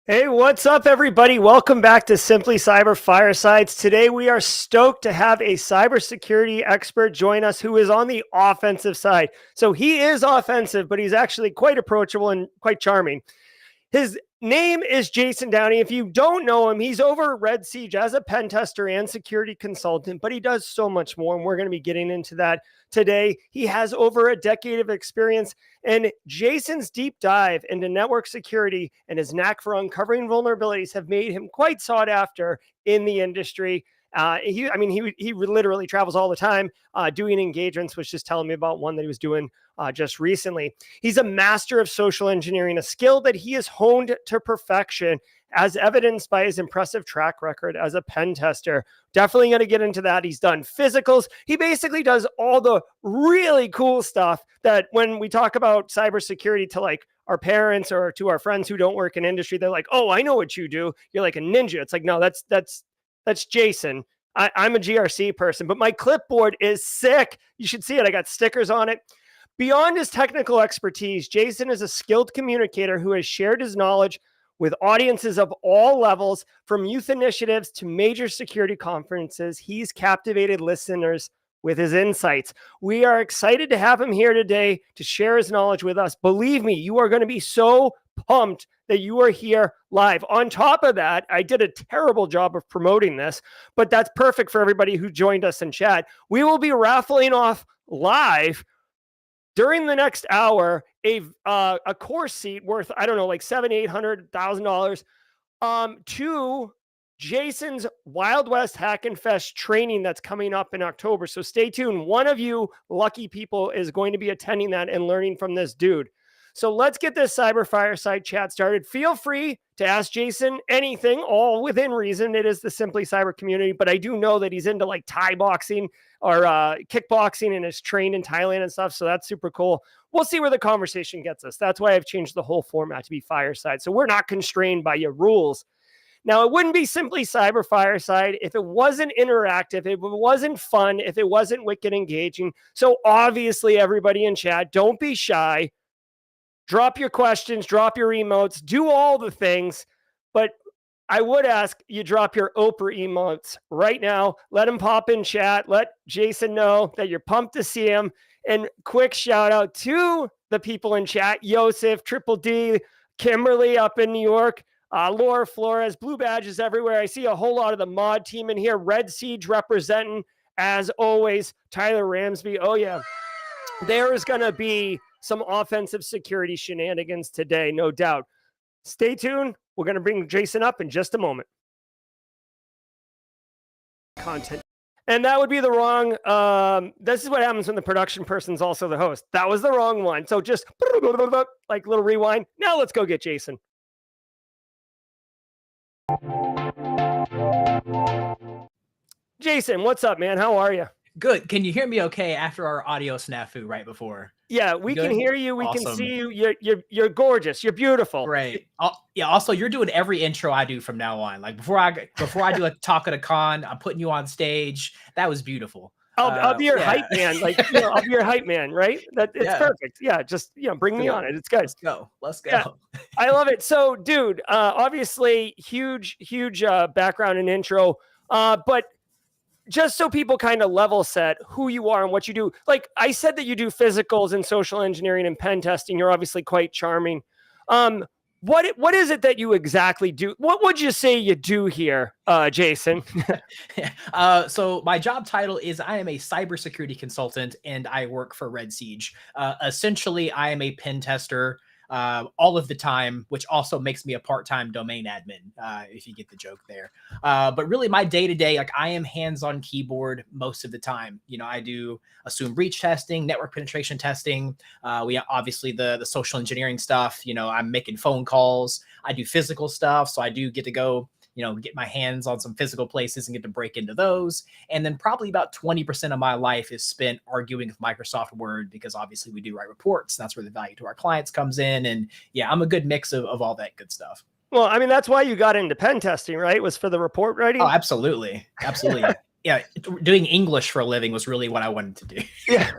Hey, what's up, everybody? Welcome back to Simply Cyber Firesides. Today, we are stoked to have a cybersecurity expert join us who is on the offensive side. So he is offensive, but he's actually quite approachable and quite charming. His name is Jason Downey. If you don't know him, he's over at Red Siege as a pen tester and security consultant, but he does so much more, and we're going to be getting into that today. He has over a decade of experience, and Jason's deep dive into network security and his knack for uncovering vulnerabilities have made him quite sought after in the industry. He literally travels all the time doing engagements, was just telling me about one that he was doing just recently. He's a master of social engineering, a skill that he has honed to perfection, as evidenced by his impressive track record as a pen tester. Definitely going to get into that. He's done physicals. He basically does all the really cool stuff that when we talk about cybersecurity to like our parents or to our friends who don't work in industry, they're like, "Oh, I know what you do. You're like a ninja." It's like, no, that's Jason. I'm a GRC person, but my clipboard is sick. You should see it. I got stickers on it. Beyond his technical expertise, Jason is a skilled communicator who has shared his knowledge with audiences of all levels, from youth initiatives to major security conferences. He's captivated listeners with his insights. We are excited to have him here today to share his knowledge with us. Believe me, you are going to be so pumped that you are here live. On top of that, I did a terrible job of promoting this, but that's perfect for everybody who joined us in chat. We will be raffling off live during the next hour a course seat worth, I don't know, like $700,000, $800,000 to Jason's Wild West Hack and Fest training that's coming up in October. So stay tuned. One of you lucky people is going to be attending that and learning from this dude. So let's get this Cyber Fireside chat started. Feel free to ask Jason anything, all within reason. It is the Simply Cyber community, but I do know that he's into like Thai boxing or kickboxing and is trained in Thailand and stuff. So that's super cool. We'll see where the conversation gets us. That's why I've changed the whole format to be Fireside. So we're not constrained by your rules. Now, it wouldn't be Simply Cyber Fireside if it wasn't interactive, if it wasn't fun, if it wasn't wicked engaging. So obviously, everybody in chat, don't be shy. Drop your questions, drop your emotes, do all the things. But I would ask you drop your Oprah emotes right now. Let him pop in chat. Let Jason know that you're pumped to see him. And quick shout out to the people in chat: Yosef, Triple D, Kimberly up in New York, Laura Flores, blue badges everywhere. I see a whole lot of the mod team in here. Red Siege representing, as always. Tyler Ramsby. Oh, yeah. There is going to be some offensive security shenanigans today, no doubt. Stay tuned. We're going to bring Jason up in just a moment. Content. And that would be the wrong, this is what happens when the production person's also the host. That was the wrong one. So just like little rewind. Now let's go get Jason. Jason, what's up, man? How are you? Good. Can you hear me okay after our audio snafu right before? Yeah, we can hear you. We Awesome. can see you. You're gorgeous. You're beautiful. Great. Yeah. Also, you're doing every intro I do from now on. Like before I do a talk at a con, I'm putting you on stage. That was beautiful. I'll be your hype man. Like, I'll be your hype man, right? It's perfect. Yeah, just bring me on it. It's good. Let's go. Yeah, I love it. So, dude, obviously huge background and intro. But just so people kind of level set who you are and what you do. Like I said that you do physicals and social engineering and pen testing. You're obviously quite charming. What is it that you exactly do? What would you say you do here, Jason? So my job title is I am a cybersecurity consultant and I work for Red Siege. Essentially, I am a pen tester all of the time, which also makes me a part-time domain admin, if you get the joke there. But really my day-to-day, like I am hands-on keyboard most of the time. I do assume breach testing, network penetration testing. We obviously the social engineering stuff, I'm making phone calls. I do physical stuff. So I do get to go, get my hands on some physical places and get to break into those. And then probably about 20% of my life is spent arguing with Microsoft Word, because obviously we do write reports. That's where the value to our clients comes in. And yeah, I'm a good mix of all that good stuff. Well, I mean, that's why you got into pen testing, right? Was for the report writing? Oh, absolutely. Absolutely. yeah, doing English for a living was really what I wanted to do. Yeah.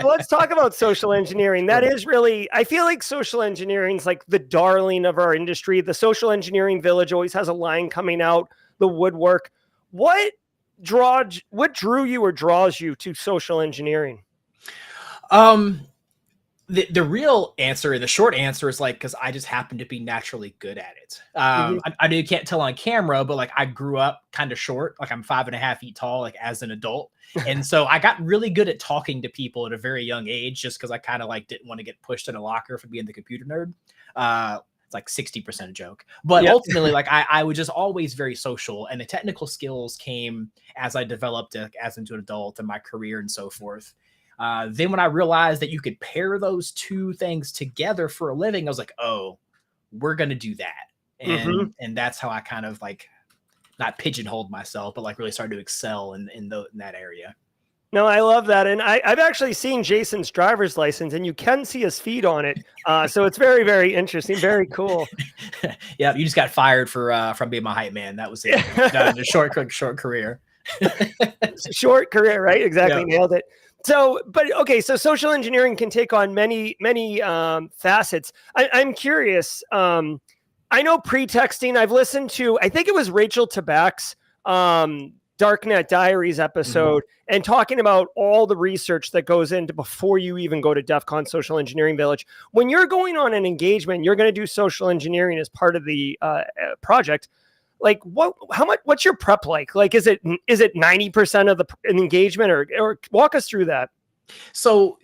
So let's talk about social engineering. That is really, I feel like social engineering is like the darling of our industry. The social engineering village always has a line coming out the woodwork. What drew you or draws you to social engineering? Um, the real answer, the short answer is like, because I just happen to be naturally good at it. Mhm. I know you can't tell on camera, but like I grew up kind of short, like I'm 5.5 feet tall, like as an adult. And so I got really good at talking to people at a very young age, just because I kind of like didn't want to get pushed in a locker for being the computer nerd. It's like 60% a joke, but Yep. ultimately, like I was just always very social, and the technical skills came as I developed as into an adult and my career and so forth. Then when I realized that you could pair those two things together for a living, I was like, oh, we're gonna do that. Mhm. And that's how I kind of like not pigeonholed myself, but like really started to excel in that area. No, I love that. And I've actually seen Jason's driver's license, and you can see his feet on it. So it's very, very interesting. Very cool. Yeah, you just got fired for from being my hype man. That was it. Done. A short career. Short career, right? Exactly. Yeah. Nailed it. So, but okay, so social engineering can take on many, many facets. I'm curious. I know pretexting. I've listened to, I think it was Rachel Tabak's Darknet Diaries episode, and talking about all the research that goes into before you even go to DEF CON Social Engineering Village. When you're going on an engagement, you're going to do social engineering as part of the project. Like what's your prep like? Like, is it 90% of the engagement, or walk us through that? So,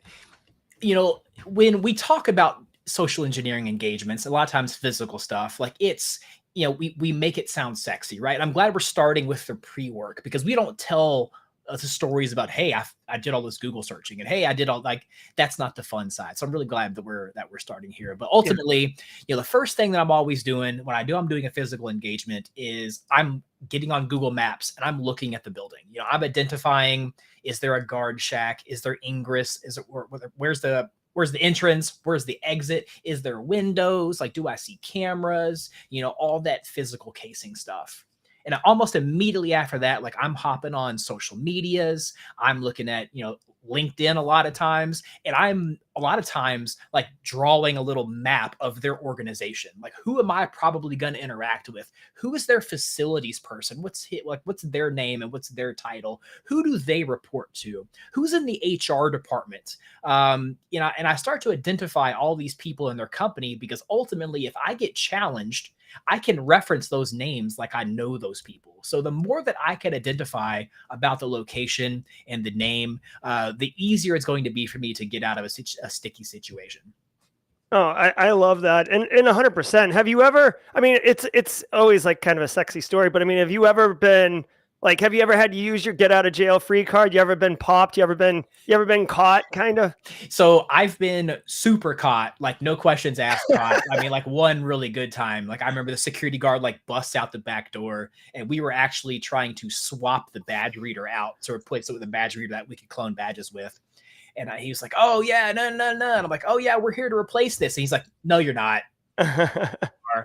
when we talk about social engineering engagements, a lot of times physical stuff, like it's, we make it sound sexy, right? I'm glad we're starting with the pre-work, because we don't tell the stories about, hey, I did all this Google searching, and hey, I did all, like, that's not the fun side. So I'm really glad that we're starting here. But ultimately, the first thing that I'm always doing when I'm doing a physical engagement is I'm getting on Google Maps and I'm looking at the building. I'm identifying, is there a guard shack? Is there ingress? Is it where's the entrance? Where's the exit? Is there windows? Like, do I see cameras? All that physical casing stuff. And almost immediately after that, like, I'm hopping on social medias. I'm looking at, LinkedIn a lot of times. And I'm a lot of times like drawing a little map of their organization. Like, who am I probably going to interact with? Who is their facilities person? What's their name and what's their title? Who do they report to? Who's in the HR department? And I start to identify all these people in their company, because ultimately, if I get challenged, I can reference those names like I know those people. So the more that I can identify about the location and the name, the easier it's going to be for me to get out of a sticky situation. Oh, I love that. And 100%. Have you ever, I mean, it's always like kind of a sexy story, but I mean, have you ever had to use your get out of jail free card? You ever been popped? You ever been caught, kind of? So I've been super caught, like no questions asked caught. I mean, like one really good time. Like I remember the security guard like busts out the back door, and we were actually trying to swap the badge reader out to replace it with a badge reader that we could clone badges with. And he was like, "Oh yeah, no." And I'm like, "Oh yeah, we're here to replace this." And he's like, "No, you're not." I'm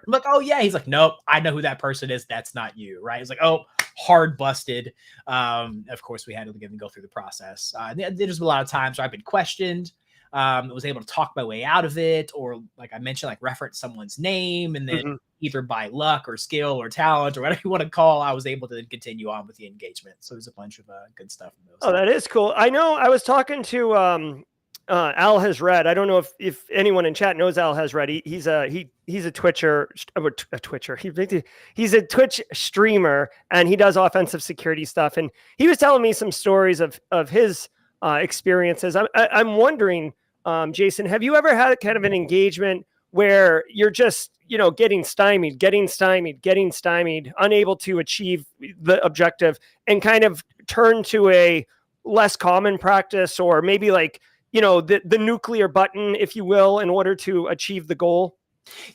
like, "Oh yeah." He's like, "Nope, I know who that person is. That's not you." Right? He's like, "Oh, hard busted." Of course, we had to go through the process. There's a lot of times where I've been questioned. Was able to talk my way out of it, or like I mentioned, like reference someone's name, and then either by luck or skill or talent or whatever you want to call, I was able to continue on with the engagement. So there's a bunch of good stuff in those. Oh, that is cool. I know I was talking to Al Has Read. I don't know if anyone in chat knows Al Has Read. He's a Twitcher, a Twitcher. He's a Twitch streamer, and he does offensive security stuff. And he was telling me some stories of his experiences. I'm wondering, Jason, have you ever had kind of an engagement where you're just, getting stymied, unable to achieve the objective, and kind of turn to a less common practice, or maybe like, the nuclear button, if you will, in order to achieve the goal?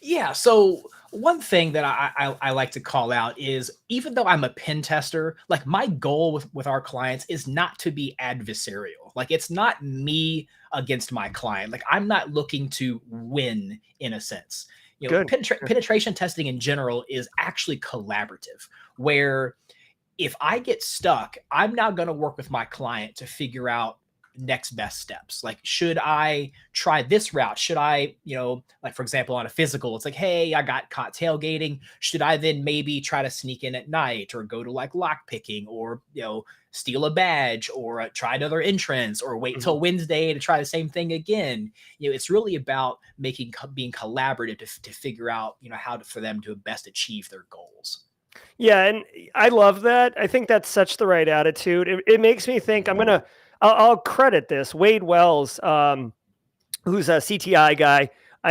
Yeah. So one thing that I like to call out is, even though I'm a pen tester, like my goal with our clients is not to be adversarial. Like, it's not me against my client. Like, I'm not looking to win in a sense. Penetration testing in general is actually collaborative, where if I get stuck, I'm now going to work with my client to figure out next best steps. Like, should I try this route? Should I, like for example, on a physical, it's like, hey, I got caught tailgating. Should I then maybe try to sneak in at night or go to like lock picking or, steal a badge or try another entrance or wait till Wednesday to try the same thing again? It's really about being collaborative to figure out, for them to best achieve their goals. Yeah, and I love that. I think that's such the right attitude. It makes me think I'll credit this. Wade Wells, who's a CTI guy.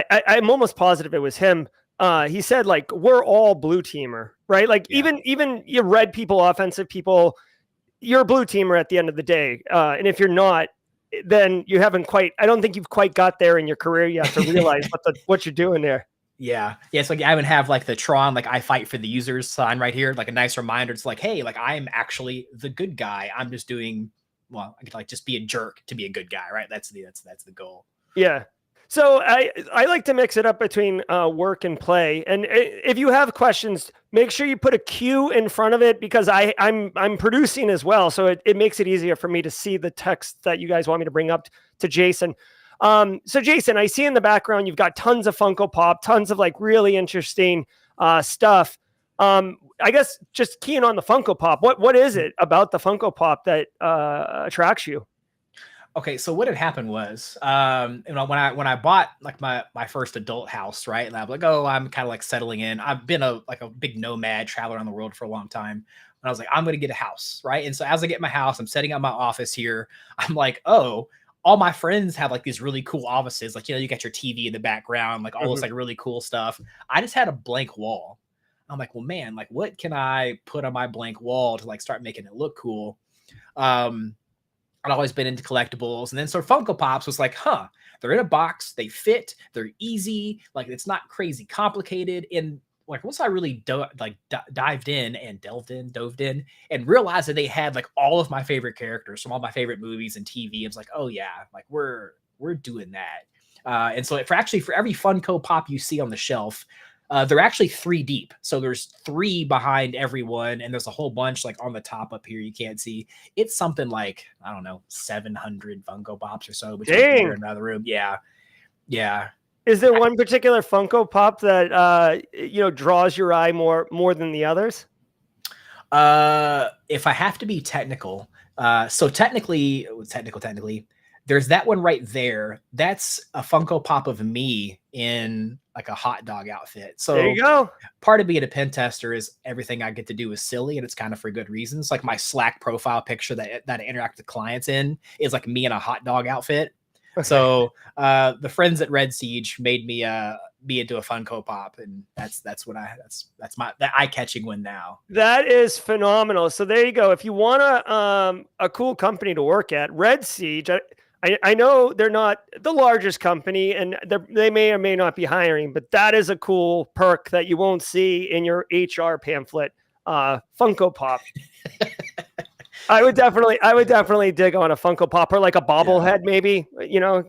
I'm almost positive it was him. He said, like, we're all blue teamer, right? Like, even you red people, offensive people, you're a blue teamer at the end of the day. And if you're not, then you haven't quite, I don't think you've quite got there in your career yet to realize what you're doing there. Yeah. It's like I even have like the Tron, like I fight for the users sign right here, like a nice reminder. It's like, hey, like I'm actually the good guy. I'm just doing, well, I could like just be a jerk to be a good guy, right? That's the goal. Yeah. So I like to mix it up between work and play. And if you have questions, make sure you put a Q in front of it, because I'm producing as well. So it makes it easier for me to see the text that you guys want me to bring up to Jason. So Jason, I see in the background, you've got tons of Funko Pop, tons of like really interesting stuff. I guess just keying on the Funko Pop, what is it about the Funko Pop that attracts you? Okay, so what had happened was, when I bought like my first adult house, right? And I'm like, oh, I'm kind of like settling in. I've been a big nomad traveler around the world for a long time. And I was like, I'm going to get a house, right? And so as I get my house, I'm setting up my office here. I'm like, oh, all my friends have like these really cool offices. Like, you got your TV in the background, like all this like really cool stuff. I just had a blank wall. I'm like, well, man, like what can I put on my blank wall to like start making it look cool? I'd always been into collectibles. And then so Funko Pops was like, they're in a box, they fit, they're easy, like it's not crazy complicated. And like once I really dived in and dove in and realized that they had like all of my favorite characters from all my favorite movies and TV, I was like, oh yeah, like we're doing that. And so for every Funko Pop you see on the shelf, they're actually 3 deep. So there's 3 behind everyone, and there's a whole bunch like on the top up here you can't see. It's something like, I don't know, 700 Funko Pops or so between here and another room. Yeah. Is there one particular Funko Pop that draws your eye more than the others? If I have to be technical, so technically, there's that one right there. That's a Funko Pop of me in like a hot dog outfit. So there you go. Part of being a pen tester is everything I get to do is silly, and it's kind of for good reasons. Like my Slack profile picture that I interact with clients in is like me in a hot dog outfit. So the friends at Red Siege made me be into a Funko Pop, and that's my eye-catching one now. That is phenomenal. So there you go. If you want a cool company to work at, Red Siege, I know they're not the largest company, and they may or may not be hiring, but that is a cool perk that you won't see in your HR pamphlet. Funko Pop. I would definitely dig on a Funko Pop or like a bobblehead, maybe.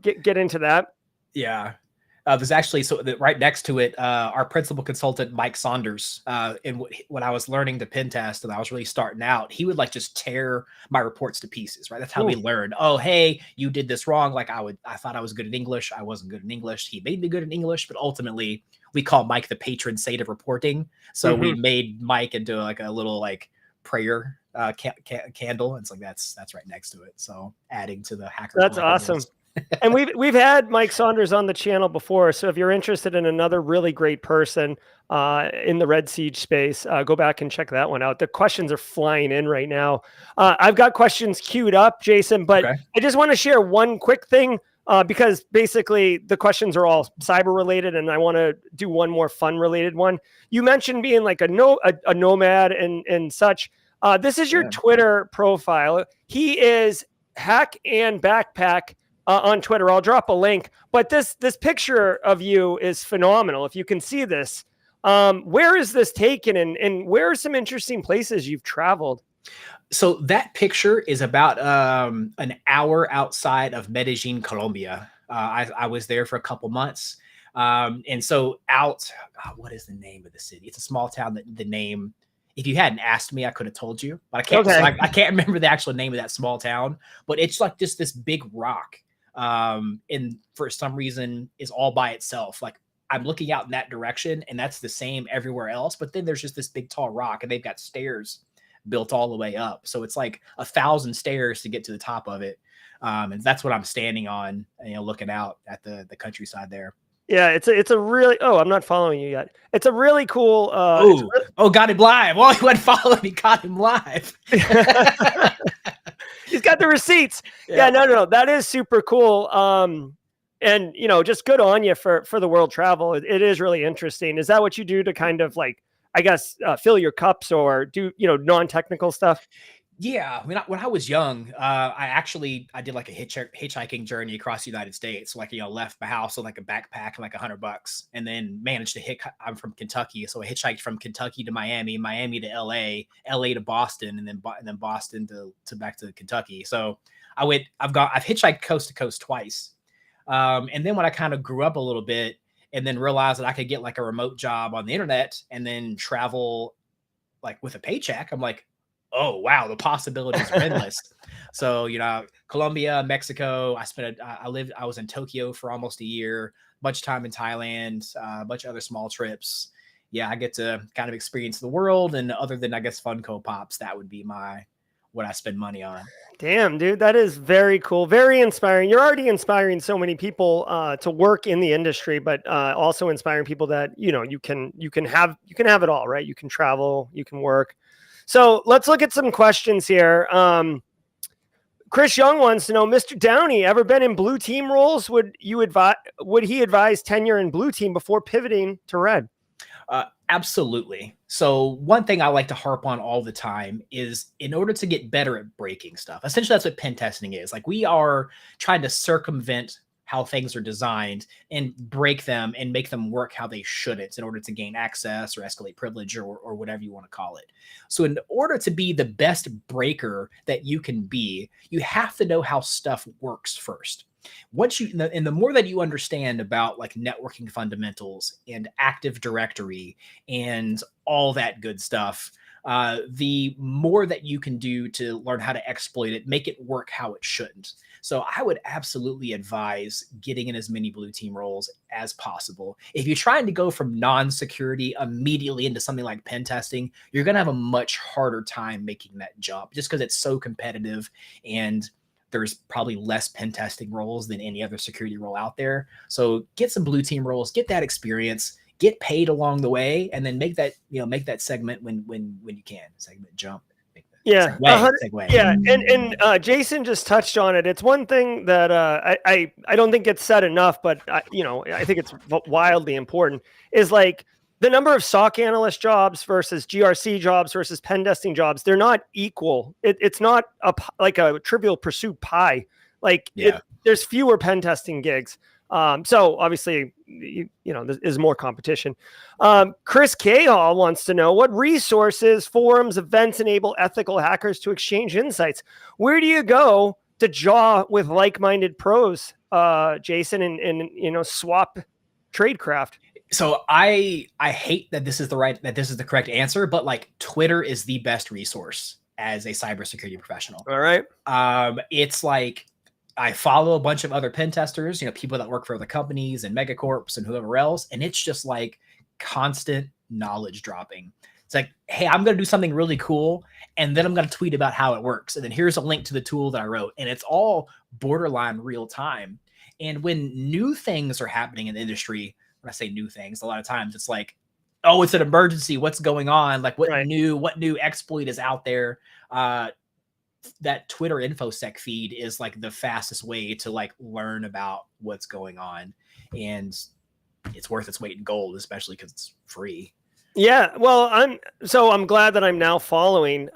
Get into that. Yeah. There's actually, right next to it, our principal consultant, Mike Saunders, and when I was learning to pen test and I was really starting out, he would like just tear my reports to pieces, right? That's how we learned. Oh, hey, you did this wrong. Like I thought I was good at English. I wasn't good in English. He made me good in English, but ultimately we call Mike the patron saint of reporting. So we made Mike into like a little like prayer candle. It's like, that's right next to it. So adding to the hacker. That's awesome. And we've had Mike Saunders on the channel before. So if you're interested in another really great person in the Red Siege space, go back and check that one out. The questions are flying in right now. I've got questions queued up, Jason, but I just want to share one quick thing because basically the questions are all cyber related, and I want to do one more fun related one. You mentioned being like a nomad and such. This is your Twitter profile. He is Hack and Backpack on Twitter. I'll drop a link, but this picture of you is phenomenal. If you can see this, where is this taken, and where are some interesting places you've traveled? So that picture is about an hour outside of Medellin, Colombia. I was there for a couple months. And so what is the name of the city? It's a small town that the name If you hadn't asked me, I could have told you, but I can't. Okay. So I can't remember the actual name of that small town, but it's like just this big rock, and for some reason is all by itself. Like I'm looking out in that direction, and that's the same everywhere else. But then there's just this big tall rock, and they've got stairs built all the way up, so it's like 1,000 stairs to get to the top of it, and that's what I'm standing on, looking out at the countryside there. Yeah, it's a really, I'm not following you yet. It's a really cool. Got him live. Well, he went follow me, got him live. He's got the receipts. Yeah, no. That is super cool. And just good on you for the world travel. It is really interesting. Is that what you do to kind of like, I guess, fill your cups or do, non-technical stuff? Yeah, I mean, when I was young, I did like a hitchhiking journey across the United States. Like, left my house with like a backpack and like $100, and then managed to I'm from Kentucky, so I hitchhiked from Kentucky to Miami, Miami to LA, LA to Boston, and then Boston to back to Kentucky. So I've hitchhiked coast to coast twice, and then when I kind of grew up a little bit, and then realized that I could get like a remote job on the internet and then travel like with a paycheck, I'm like, oh, wow, the possibilities are endless. So, Colombia, Mexico, I was in Tokyo for almost a year, a bunch of time in Thailand, a bunch of other small trips. Yeah, I get to kind of experience the world. And other than, I guess, Funko Pops, that would be what I spend money on. Damn, dude, that is very cool. Very inspiring. You're already inspiring so many people to work in the industry, but also inspiring people that, you can have it all, right? You can travel, you can work. So let's look at some questions here. Chris Young wants to know, Mr. Downey, ever been in blue team roles? Would he advise tenure in blue team before pivoting to red? Absolutely. So one thing I like to harp on all the time is in order to get better at breaking stuff, essentially that's what pen testing is. Like we are trying to circumvent how things are designed and break them and make them work how they shouldn't in order to gain access or escalate privilege or whatever you want to call it. So in order to be the best breaker that you can be, you have to know how stuff works first. The more that you understand about like networking fundamentals and Active Directory and all that good stuff, the more that you can do to learn how to exploit it, make it work how it shouldn't. So I would absolutely advise getting in as many blue team roles as possible. If you're trying to go from non-security immediately into something like pen testing, you're going to have a much harder time making that jump just because it's so competitive and there's probably less pen testing roles than any other security role out there. So get some blue team roles, get that experience, get paid along the way, and then make that segment when you can. Segment jump. Yeah. Segue. Yeah. And Jason just touched on it. It's one thing that I don't think gets said enough, but I think it's wildly important is like the number of SOC analyst jobs versus GRC jobs versus pen testing jobs. They're not equal. It's not like a Trivial Pursuit pie. Like there's fewer pen testing gigs. So obviously, there's more competition. Chris Cahill wants to know what resources, forums, events enable ethical hackers to exchange insights. Where do you go to jaw with like-minded pros, Jason, and swap tradecraft? So I hate that this is the correct answer, but like Twitter is the best resource as a cybersecurity professional. All right. It's like I follow a bunch of other pen testers, people that work for other companies and megacorps and whoever else. And it's just like constant knowledge dropping. It's like, hey, I'm going to do something really cool. And then I'm going to tweet about how it works. And then here's a link to the tool that I wrote. And it's all borderline real time. And when new things are happening in the industry, when I say new things, a lot of times it's like, oh, it's an emergency. What's going on? Like what new exploit is out there? That Twitter InfoSec feed is like the fastest way to like learn about what's going on, and it's worth its weight in gold, especially because it's free. Yeah, well, I'm glad that I'm now following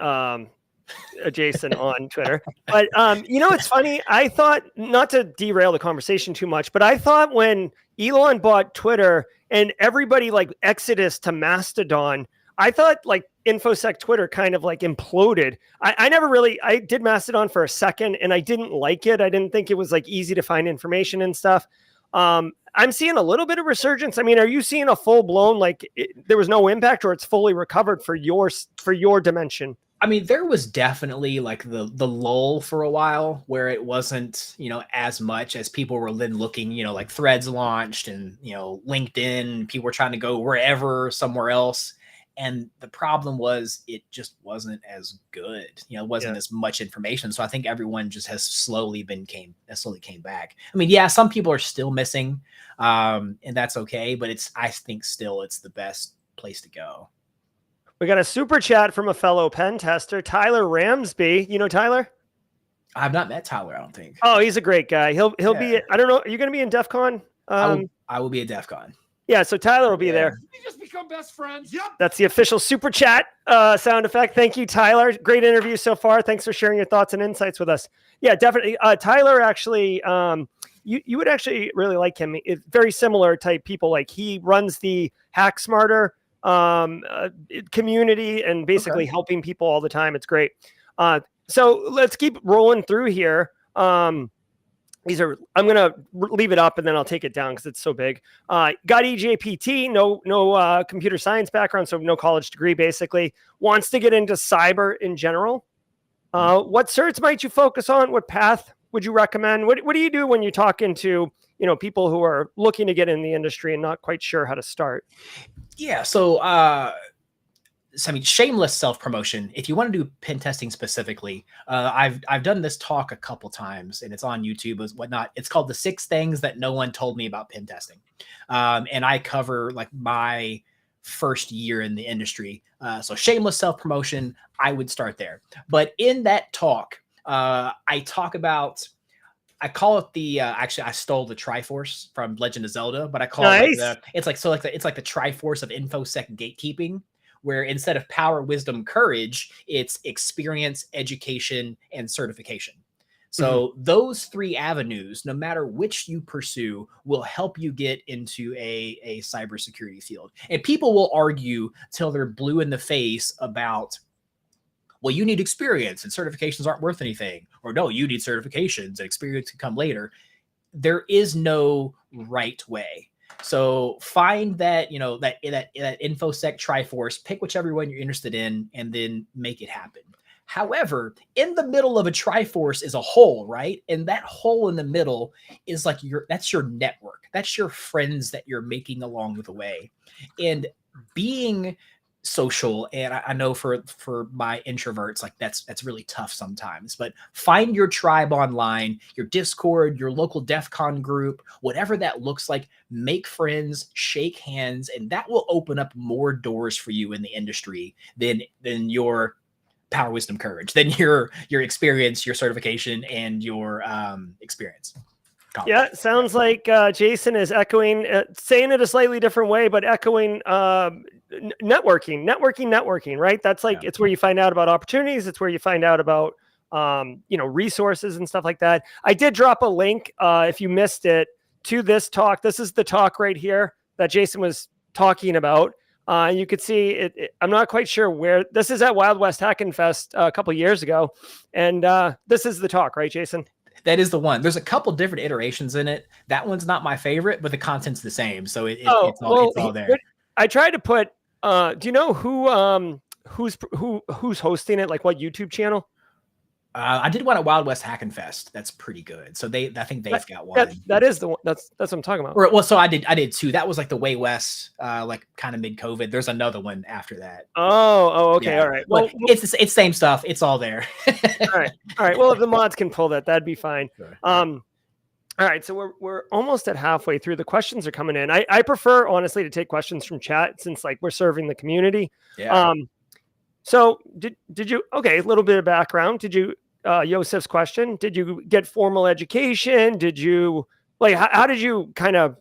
Jason on Twitter. But it's funny. I thought, not to derail the conversation too much, but I thought when Elon bought Twitter and everybody like exodus to Mastodon, I thought like InfoSec Twitter kind of like imploded. I did Mastodon for a second and I didn't like it. I didn't think it was like easy to find information and stuff. I'm seeing a little bit of resurgence. I mean, are you seeing a full blown, like there was no impact, or it's fully recovered for your dimension? I mean, there was definitely like the lull for a while where it wasn't, as much as people were then looking, like Threads launched and, LinkedIn, people were trying to go wherever, somewhere else. And the problem was it just wasn't as good, it wasn't as much information. So I think everyone just has slowly came back. I mean, yeah, some people are still missing, and that's okay, but I think still it's the best place to go. We got a super chat from a fellow pen tester, Tyler Ramsby. You know Tyler? I've not met Tyler, I don't think. Oh, he's a great guy. He'll be, I don't know, are you going to be in DEF CON? I will be at DEF CON. Yeah, so Tyler will be there. We just become best friends. Yep. That's the official super chat sound effect. Thank you, Tyler. Great interview so far. Thanks for sharing your thoughts and insights with us. Yeah, definitely. Tyler actually, you would actually really like him. It's very similar type people. Like he runs the Hack Smarter community and basically helping people all the time. It's great. So let's keep rolling through here. I'm going to leave it up and then I'll take it down because it's so big. Got EJPT, no computer science background, so no college degree, basically. Wants to get into cyber in general. What certs might you focus on? What path would you recommend? What do you do when you talk into people who are looking to get in the industry and not quite sure how to start? Yeah, so I mean, shameless self-promotion. If you want to do pen testing specifically, I've done this talk a couple times, and it's on YouTube and whatnot. It's called "The 6 Things That No One Told Me About Pen Testing," and I cover like my first year in the industry. So shameless self-promotion, I would start there. But in that talk, I talk about. I call it the actually I stole the Triforce from Legend of Zelda, but I call it it's like the Triforce of InfoSec gatekeeping, where instead of power, wisdom, courage, it's experience, education, and certification. So those 3 avenues, no matter which you pursue, will help you get into a cybersecurity field. And people will argue till they're blue in the face about, well, you need experience and certifications aren't worth anything. Or no, you need certifications and experience can come later. There is no right way. So find that, that InfoSec Triforce, pick whichever one you're interested in, and then make it happen. However, in the middle of a Triforce is a hole, right? And that hole in the middle is like that's your network. That's your friends that you're making along the way. And being social, and I know for my introverts, like that's really tough sometimes, but find your tribe online, your Discord, your local DEF CON group, whatever that looks like. Make friends, shake hands, and that will open up more doors for you in the industry than your power, wisdom, courage, than your experience, your certification, and your experience. Yeah, sounds like Jason is echoing, saying it a slightly different way, but echoing networking, right? That's like, it's where you find out about opportunities. It's where you find out about, resources and stuff like that. I did drop a link, if you missed it, to this talk. This is the talk right here that Jason was talking about. You could see it. I'm not quite sure where this is at. Wild West Hackin' Fest a couple years ago. And this is the talk, right, Jason? That is the one. There's a couple different iterations in it. That one's not my favorite, but the content's the same. So it's all there. I tried to put, do you know who's hosting it? Like what YouTube channel? I did one at Wild West Hackin' Fest. That's pretty good. So I think they've got one. That is the one. That's what I'm talking about. Well, so I did 2. That was like the Way West, like kind of mid-COVID. There's another one after that. Oh, okay, yeah. All right. Well, it's same stuff. It's all there. all right. Well, if the mods can pull that, that'd be fine. Sure. All right, so we're almost at halfway through. The questions are coming in. I prefer honestly to take questions from chat since like we're serving the community. Yeah. So did you? Okay, a little bit of background. Did you? Yosef's question. Did you get formal education? Did you how did you kind of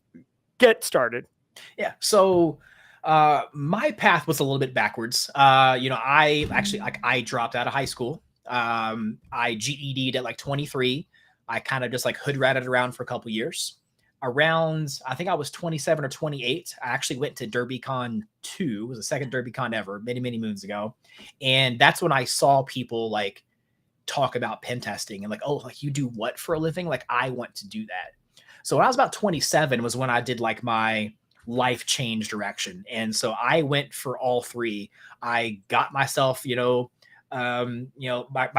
get started? Yeah. So my path was a little bit backwards. I actually I dropped out of high school. I GED'd at like 23. I kind of just like hood ratted around for a couple years. Around, I think I was 27 or 28. I actually went to DerbyCon 2. It was the second DerbyCon ever, many, many moons ago. And that's when I saw people like talk about pen testing and like, oh, like you do what for a living? Like I want to do that. So when I was about 27 was when I did like my life change direction. And so I went for all three. I got myself, my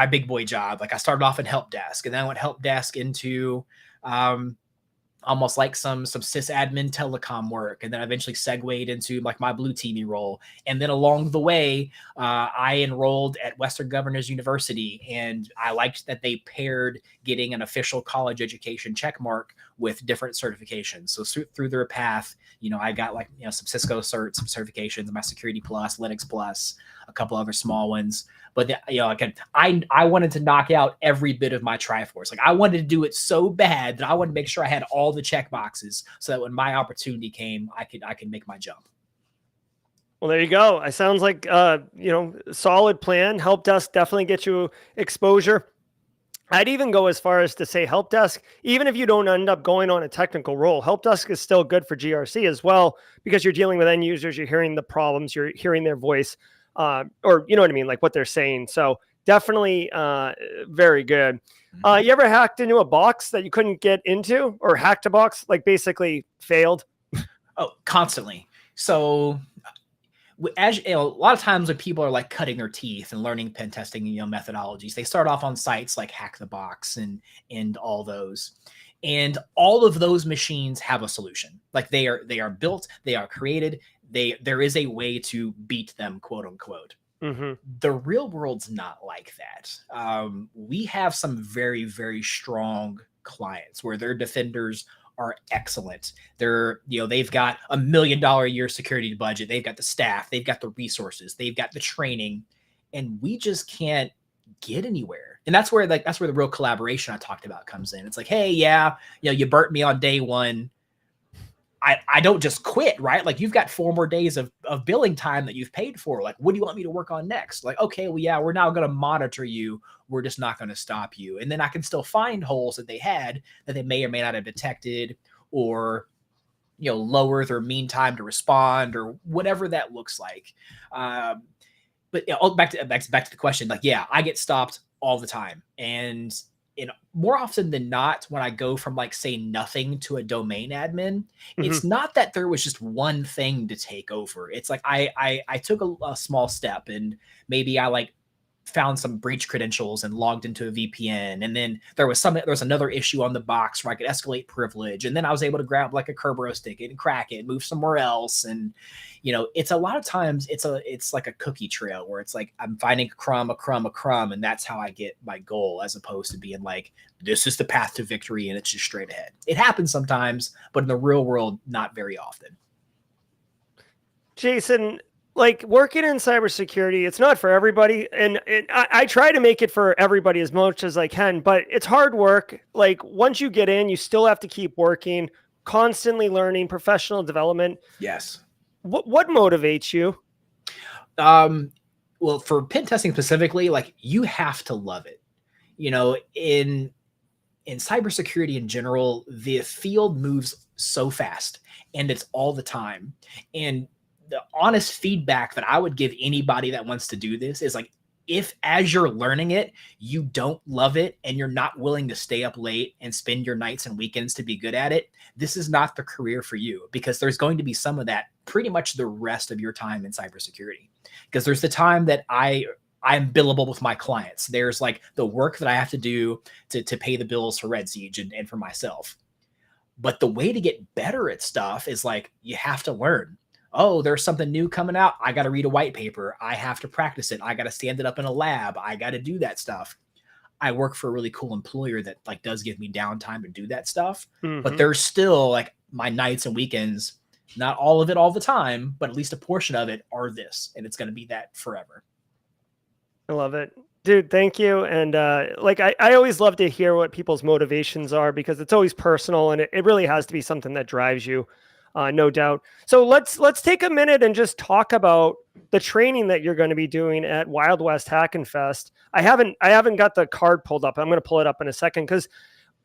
big boy job. Like I started off in help desk, and then I went help desk into almost like some sysadmin telecom work, and then I eventually segued into like my blue teamy role. And then along the way, I enrolled at Western Governors University, and I liked that they paired getting an official college education check mark with different certifications. So through their path, I got like some Cisco certs, some certifications, my Security Plus, Linux Plus, a couple other small ones. But again, I wanted to knock out every bit of my Triforce. Like I wanted to do it so bad that I wanted to make sure I had all the check boxes so that when my opportunity came, I could make my jump. Well, there you go. It sounds like solid plan. Help desk definitely gets you exposure. I'd even go as far as to say help desk, even if you don't end up going on a technical role, help desk is still good for GRC as well, because you're dealing with end users, you're hearing the problems, you're hearing their voice, or you know what I mean, like what they're saying. So definitely very good. You ever hacked into a box that you couldn't get into, or hacked a box, like basically failed? Oh, constantly. So as a lot of times when people are like cutting their teeth and learning pen testing, methodologies, they start off on sites like Hack the Box and all those. And all of those machines have a solution. Like they are built, they are created, there is a way to beat them, quote unquote. Mm-hmm. The real world's not like that. We have some very, very strong clients where their defenders are excellent. They've got $1 million a year security budget. They've got the staff, they've got the resources, they've got the training, and we just can't get anywhere. And that's where the real collaboration I talked about comes in. It's like, hey, yeah, you burnt me on day one. I don't just quit, right? Like you've got 4 more days of billing time that you've paid for. Like, what do you want me to work on next? Like, okay, well, yeah, we're now going to monitor you. We're just not going to stop you. And then I can still find holes that they had that they may or may not have detected, or, lower their mean time to respond, or whatever that looks like. But back to the question, like, yeah, I get stopped all the time. And more often than not, when I go from like say nothing to a domain admin, it's not that there was just one thing to take over. It's like I took a small step, and maybe I like found some breach credentials and logged into a VPN. And then there was another issue on the box where I could escalate privilege. And then I was able to grab like a Kerberos ticket and crack it, move somewhere else. And, it's a lot of times it's like a cookie trail where it's like, I'm finding a crumb. And that's how I get my goal, as opposed to being like, this is the path to victory and it's just straight ahead. It happens sometimes, but in the real world, not very often. Jason, like working in cybersecurity, it's not for everybody. And I try to make it for everybody as much as I can, but it's hard work. Like once you get in, you still have to keep working, constantly learning, professional development. Yes. What motivates you? Well, for pen testing specifically, like you have to love it. In cybersecurity in general, the field moves so fast and it's all the time. And the honest feedback that I would give anybody that wants to do this is like, if as you're learning it, you don't love it and you're not willing to stay up late and spend your nights and weekends to be good at it, this is not the career for you, because there's going to be some of that pretty much the rest of your time in cybersecurity. Because there's the time that I'm billable with my clients. There's like the work that I have to do to pay the bills for Red Siege and for myself. But the way to get better at stuff is like, you have to learn. Oh, there's something new coming out. I got to read a white paper. I have to practice it. I got to stand it up in a lab. I got to do that stuff. I work for a really cool employer that like does give me downtime to do that stuff. But there's still like my nights and weekends, not all of it all the time, but at least a portion of it are this, and it's going to be that forever. I love it. Dude, thank you. And I always love to hear what people's motivations are, because it's always personal, and it really has to be something that drives you. No doubt. So let's take a minute and just talk about the training that you're going to be doing at Wild West Hackin' Fest. I haven't got the card pulled up. I'm going to pull it up in a second, because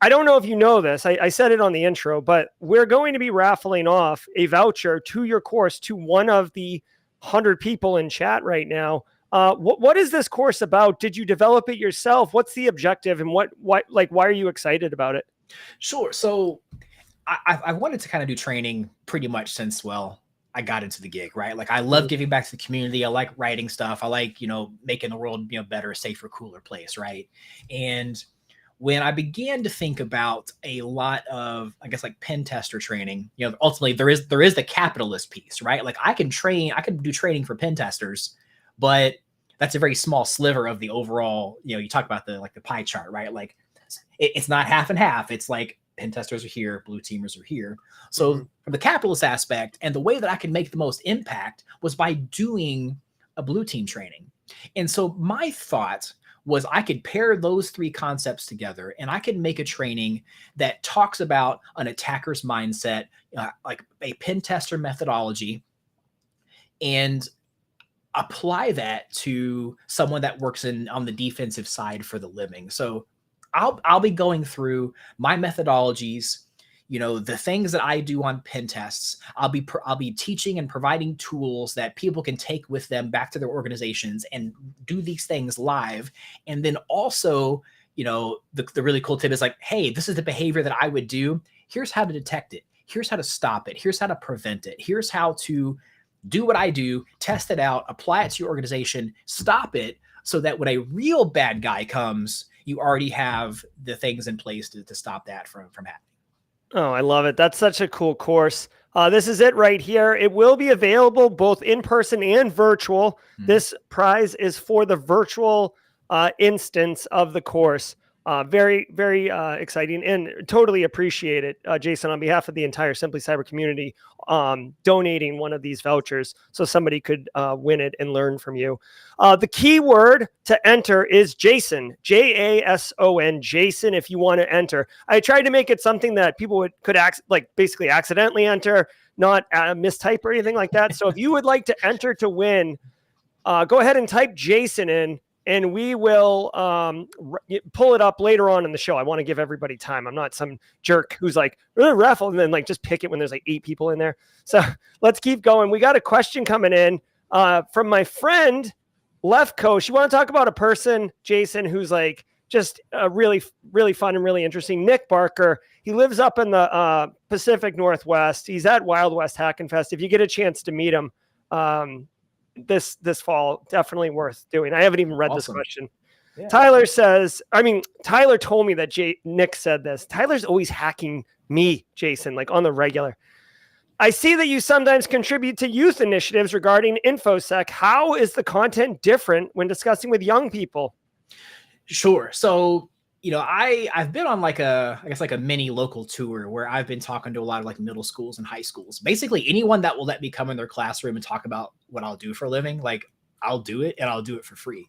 I don't know if you know this. I said it on the intro, but we're going to be raffling off a voucher to your course to one of the 100 people in chat right now. What is this course about? Did you develop it yourself? What's the objective, and why are you excited about it? Sure. So I've wanted to kind of do training pretty much since, well, I got into the gig, right? Like I love giving back to the community. I like writing stuff. I like, making the world, better, safer, cooler place, right? And when I began to think about a lot of, I guess, like pen tester training, ultimately there is the capitalist piece, right? Like I can do training for pen testers, but that's a very small sliver of the overall, you talk about the pie chart, right? Like it's not half and half. It's like pen testers are here, blue teamers are here. So from the capitalist aspect, and the way that I could make the most impact was by doing a blue team training. And so my thought was I could pair those three concepts together and I could make a training that talks about an attacker's mindset, like a pen tester methodology, and apply that to someone that works on the defensive side for the living. So I'll be going through my methodologies, the things that I do on pen tests. I'll be teaching and providing tools that people can take with them back to their organizations and do these things live. And then also, the really cool tip is like, hey, this is the behavior that I would do. Here's how to detect it. Here's how to stop it. Here's how to prevent it. Here's how to do what I do, test it out, apply it to your organization, stop it, so that when a real bad guy comes, you already have the things in place to stop that from happening. Oh, I love it. That's such a cool course. This is it right here. It will be available both in person and virtual. This prize is for the virtual instance of the course. Very, very exciting and totally appreciate it, Jason, on behalf of the entire Simply Cyber community, donating one of these vouchers so somebody could win it and learn from you. The key word to enter is Jason, Jason, Jason, if you want to enter. I tried to make it something that people could basically accidentally enter, not mistype or anything like that. So if you would like to enter to win, go ahead and type Jason in, and we will pull it up later on in the show. I want to give everybody time. I'm not some jerk who's like, Raffle, and then just pick it when there's 8 people in there. So let's keep going. We got a question coming in from my friend, Lefko. You want to talk about a person, Jason, who's just really, really fun and really interesting. Nick Barker. He lives up in the Pacific Northwest. He's at Wild West Hackin' Fest. If you get a chance to meet him, this fall, definitely worth doing. I haven't even read this question. Yeah. Tyler told me that Nick said this. Tyler's always hacking me, Jason, on the regular. I see that you sometimes contribute to youth initiatives regarding InfoSec. How is the content different when discussing with young people? Sure. So, I've been on a mini local tour where I've been talking to a lot of middle schools and high schools. Basically anyone that will let me come in their classroom and talk about what I'll do for a living, I'll do it, and I'll do it for free.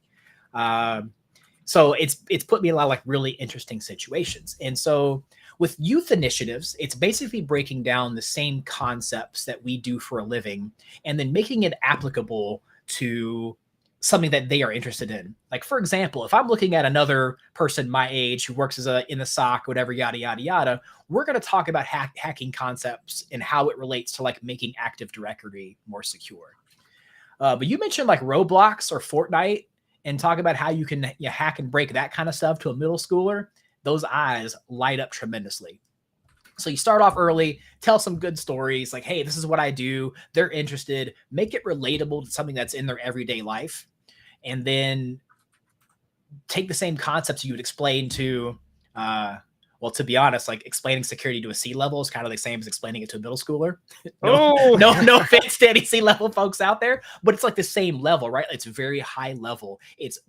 So it's put me in a lot of really interesting situations. And so with youth initiatives, it's basically breaking down the same concepts that we do for a living and then making it applicable to something that they are interested in. For example, if I'm looking at another person my age who works in the SOC, whatever, yada, yada, yada, we're going to talk about hacking concepts and how it relates to making Active Directory more secure. But you mentioned Roblox or Fortnite and talk about how you can hack and break that kind of stuff to a middle schooler. Those eyes light up tremendously. So you start off early, tell some good stories hey, this is what I do. They're interested. Make it relatable to something that's in their everyday life. And then take the same concepts you would explain to, to be honest, explaining security to a C-level is kind of the same as explaining it to a middle schooler. No offense to any C-level folks out there, but it's the same level, right? It's very high level. It's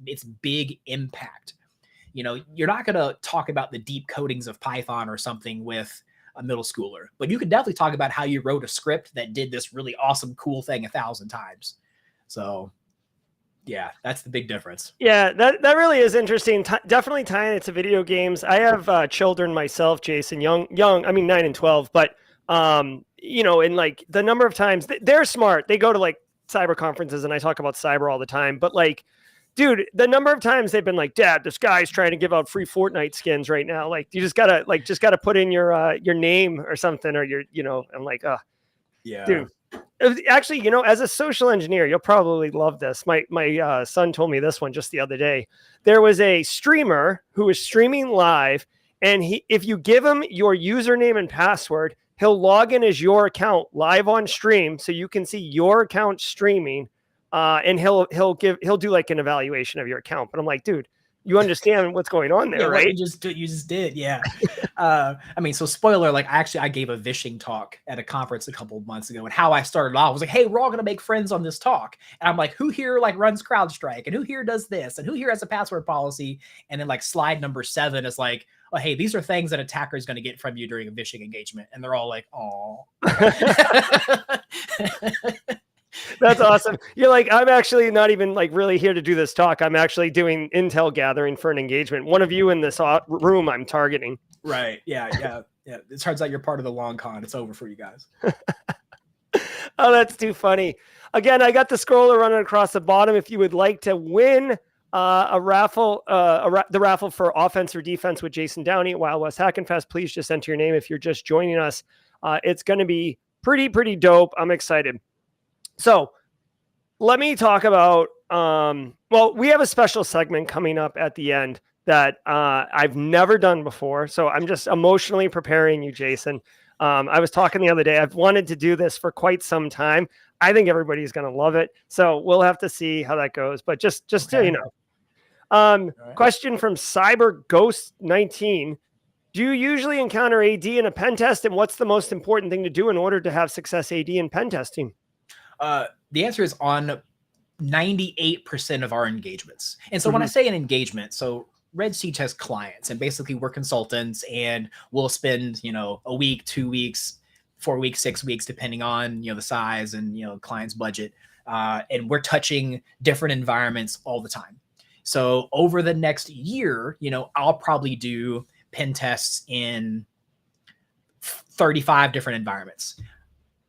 big impact. You're not going to talk about the deep codings of Python or something with a middle schooler, but you could definitely talk about how you wrote a script that did this really awesome, cool thing 1,000 times. So yeah, that's the big difference. Yeah, that really is interesting. Definitely tying it to video games. I have children myself, Jason, young, 9 and 12, but and the number of times they're smart. They go to cyber conferences and I talk about cyber all the time, but dude, the number of times they've been Dad, this guy's trying to give out free Fortnite skins right now. You just gotta put in your name or something, or I'm yeah, dude. Actually, as a social engineer, you'll probably love this. My son told me this one just the other day. There was a streamer who was streaming live, and if you give him your username and password, He'll log in as your account live on stream, so you can see your account streaming, and he'll do like an evaluation of your account. But I'm like, dude, you understand what's going on there, Yeah, right? what you just did, yeah. I mean, so spoiler, like I gave a vishing talk at a conference a couple of months ago, and how I started off was like, hey, we're all gonna make friends on this talk. And I'm like, who here like runs CrowdStrike, and who here does this, and who here has a password policy? And then like slide number 7 is like, oh, hey, these are things that attacker is going to get from you during a vishing engagement. And they're all like, oh. That's awesome. You're like, I'm actually not even like really here to do this talk. I'm actually doing intel gathering for an engagement. One of you in this room I'm targeting. Right. Yeah. It turns out you're part of the long con. It's over for you guys. Oh, that's too funny. Again, I got the scroller running across the bottom. If you would like to win a raffle, the raffle for offense or defense with Jason Downey at Wild West Hack and Fest, please just enter your name if you're just joining us. It's going to be pretty dope. I'm excited. So let me talk about, well, we have a special segment coming up at the end that I've never done before. So I'm just emotionally preparing you, Jason. I was talking the other day. I've wanted to do this for quite some time. I think everybody's going to love it. So we'll have to see how that goes. But just okay. So you know. Right. Question from Cyber Ghost 19. Do you usually encounter AD in a pen test? And what's the most important thing to do in order to have success AD in pen testing? The answer is on 98% of our engagements. And so when I say an engagement, so Red Siege has clients, and basically we're consultants, and we'll spend, a week, 2 weeks, 4 weeks, 6 weeks, depending on, the size and, client's budget. And we're touching different environments all the time. So over the next year, I'll probably do pen tests in 35 different environments.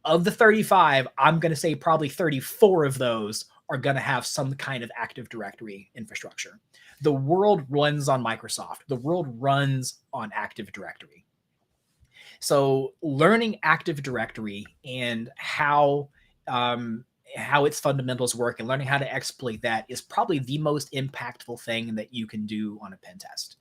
Of the 35, I'm going to say probably 34 of those are going to have some kind of Active Directory infrastructure. The world runs on Microsoft. The world runs on Active Directory. So learning Active Directory and how its fundamentals work and learning how to exploit that is probably the most impactful thing that you can do on a pen test.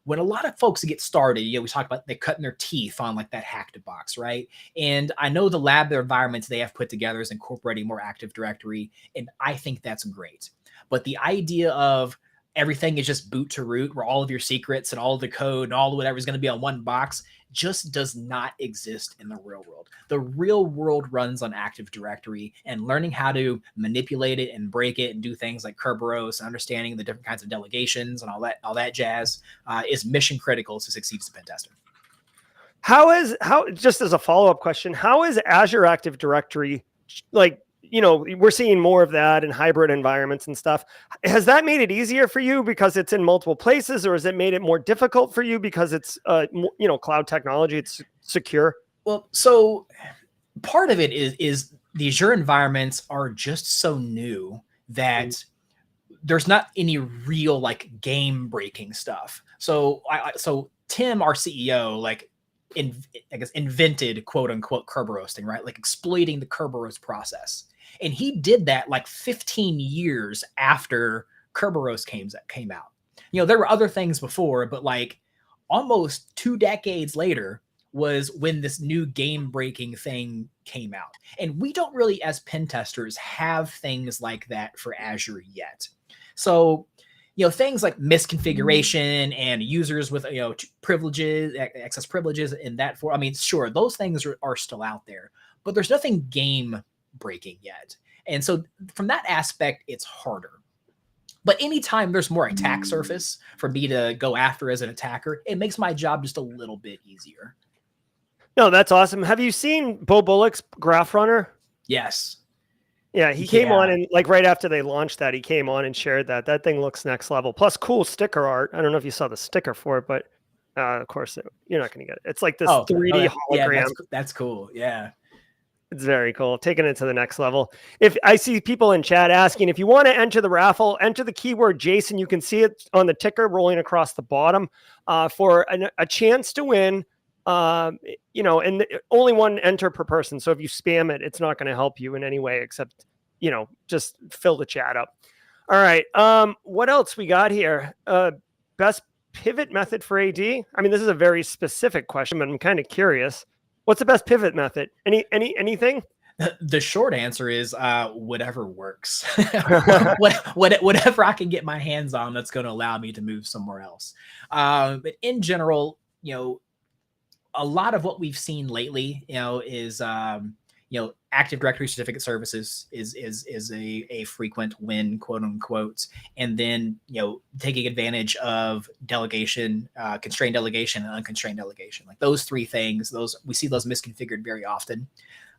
When a lot of folks get started, we talk about they're cutting their teeth on like that hack-to-box, right? And I know the lab environments they have put together is incorporating more Active Directory, and I think that's great. But the idea of everything is just boot to root, where all of your secrets and all of the code and all of whatever is going to be on one box, just does not exist in the real world. The real world runs on Active Directory, and learning how to manipulate it and break it and do things like Kerberos, understanding the different kinds of delegations and all that jazz is mission critical to succeed as a pen tester. Just as a follow-up question, how is Azure Active Directory, like, we're seeing more of that in hybrid environments and stuff. Has that made it easier for you because it's in multiple places, or has it made it more difficult for you because it's, cloud technology, it's secure? Well, so part of it is the Azure environments are just so new that there's not any real like game breaking stuff. So so Tim, our CEO, invented quote unquote Kerberos, right? Like exploiting the Kerberos process. And he did that like 15 years after Kerberos came out. There were other things before, but like almost 2 decades later was when this new game breaking thing came out. And we don't really, as pen testers, have things like that for Azure yet. So, things like misconfiguration and users with, privileges, access privileges in that form. I mean, sure, those things are still out there, but there's nothing game breaking yet. And so from that aspect, it's harder. But anytime there's more attack surface for me to go after as an attacker, it makes my job just a little bit easier. No, that's awesome. Have you seen Bo Bullock's Graph Runner? Yes. Yeah, he came on, and like right after they launched that, he came on and shared that. That thing looks next level. Plus cool sticker art. I don't know if you saw the sticker for it, but of course you're not going to get it. It's like this 3D hologram. Yeah, that's cool. Yeah. It's very cool. Taking it to the next level. If I see people in chat asking, if you want to enter the raffle, enter the keyword Jason. You can see it on the ticker rolling across the bottom for a chance to win. And only one enter per person. So if you spam it, it's not going to help you in any way except, just fill the chat up. All right. What else we got here? Best pivot method for AD. I mean, this is a very specific question, but I'm kind of curious. What's the best pivot method? Anything? The short answer is whatever works. Whatever I can get my hands on that's going to allow me to move somewhere else. But in general, a lot of what we've seen lately, is Active Directory certificate services is a frequent win, quote unquote, and then taking advantage of delegation, constrained delegation, and unconstrained delegation. Like those three things, we see those misconfigured very often.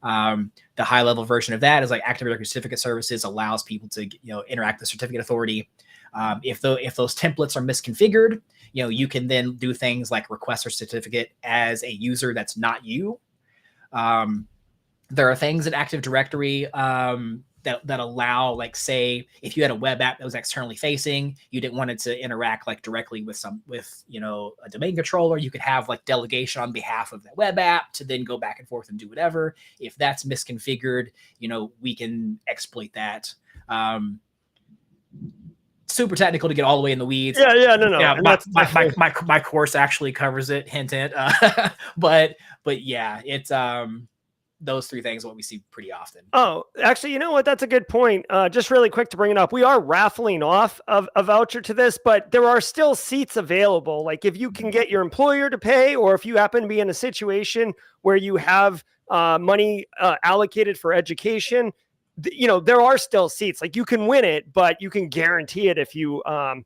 The high level version of that is like Active Directory certificate services allows people to interact with the certificate authority. If those templates are misconfigured, you can then do things like request a certificate as a user that's not you. There are things in Active Directory that allow, like, say, if you had a web app that was externally facing, you didn't want it to interact like directly with a domain controller, you could have like delegation on behalf of that web app to then go back and forth and do whatever. If that's misconfigured, we can exploit that. Super technical to get all the way in the weeds. No. Yeah, my course actually covers it. Hint, hint. But yeah, it's those three things are what we see pretty often. Oh, actually, you know what? That's a good point. Just really quick to bring it up. We are raffling off a voucher to this, but there are still seats available. Like if you can get your employer to pay, or if you happen to be in a situation where you have money allocated for education, there are still seats. Like you can win it, but you can guarantee it if you go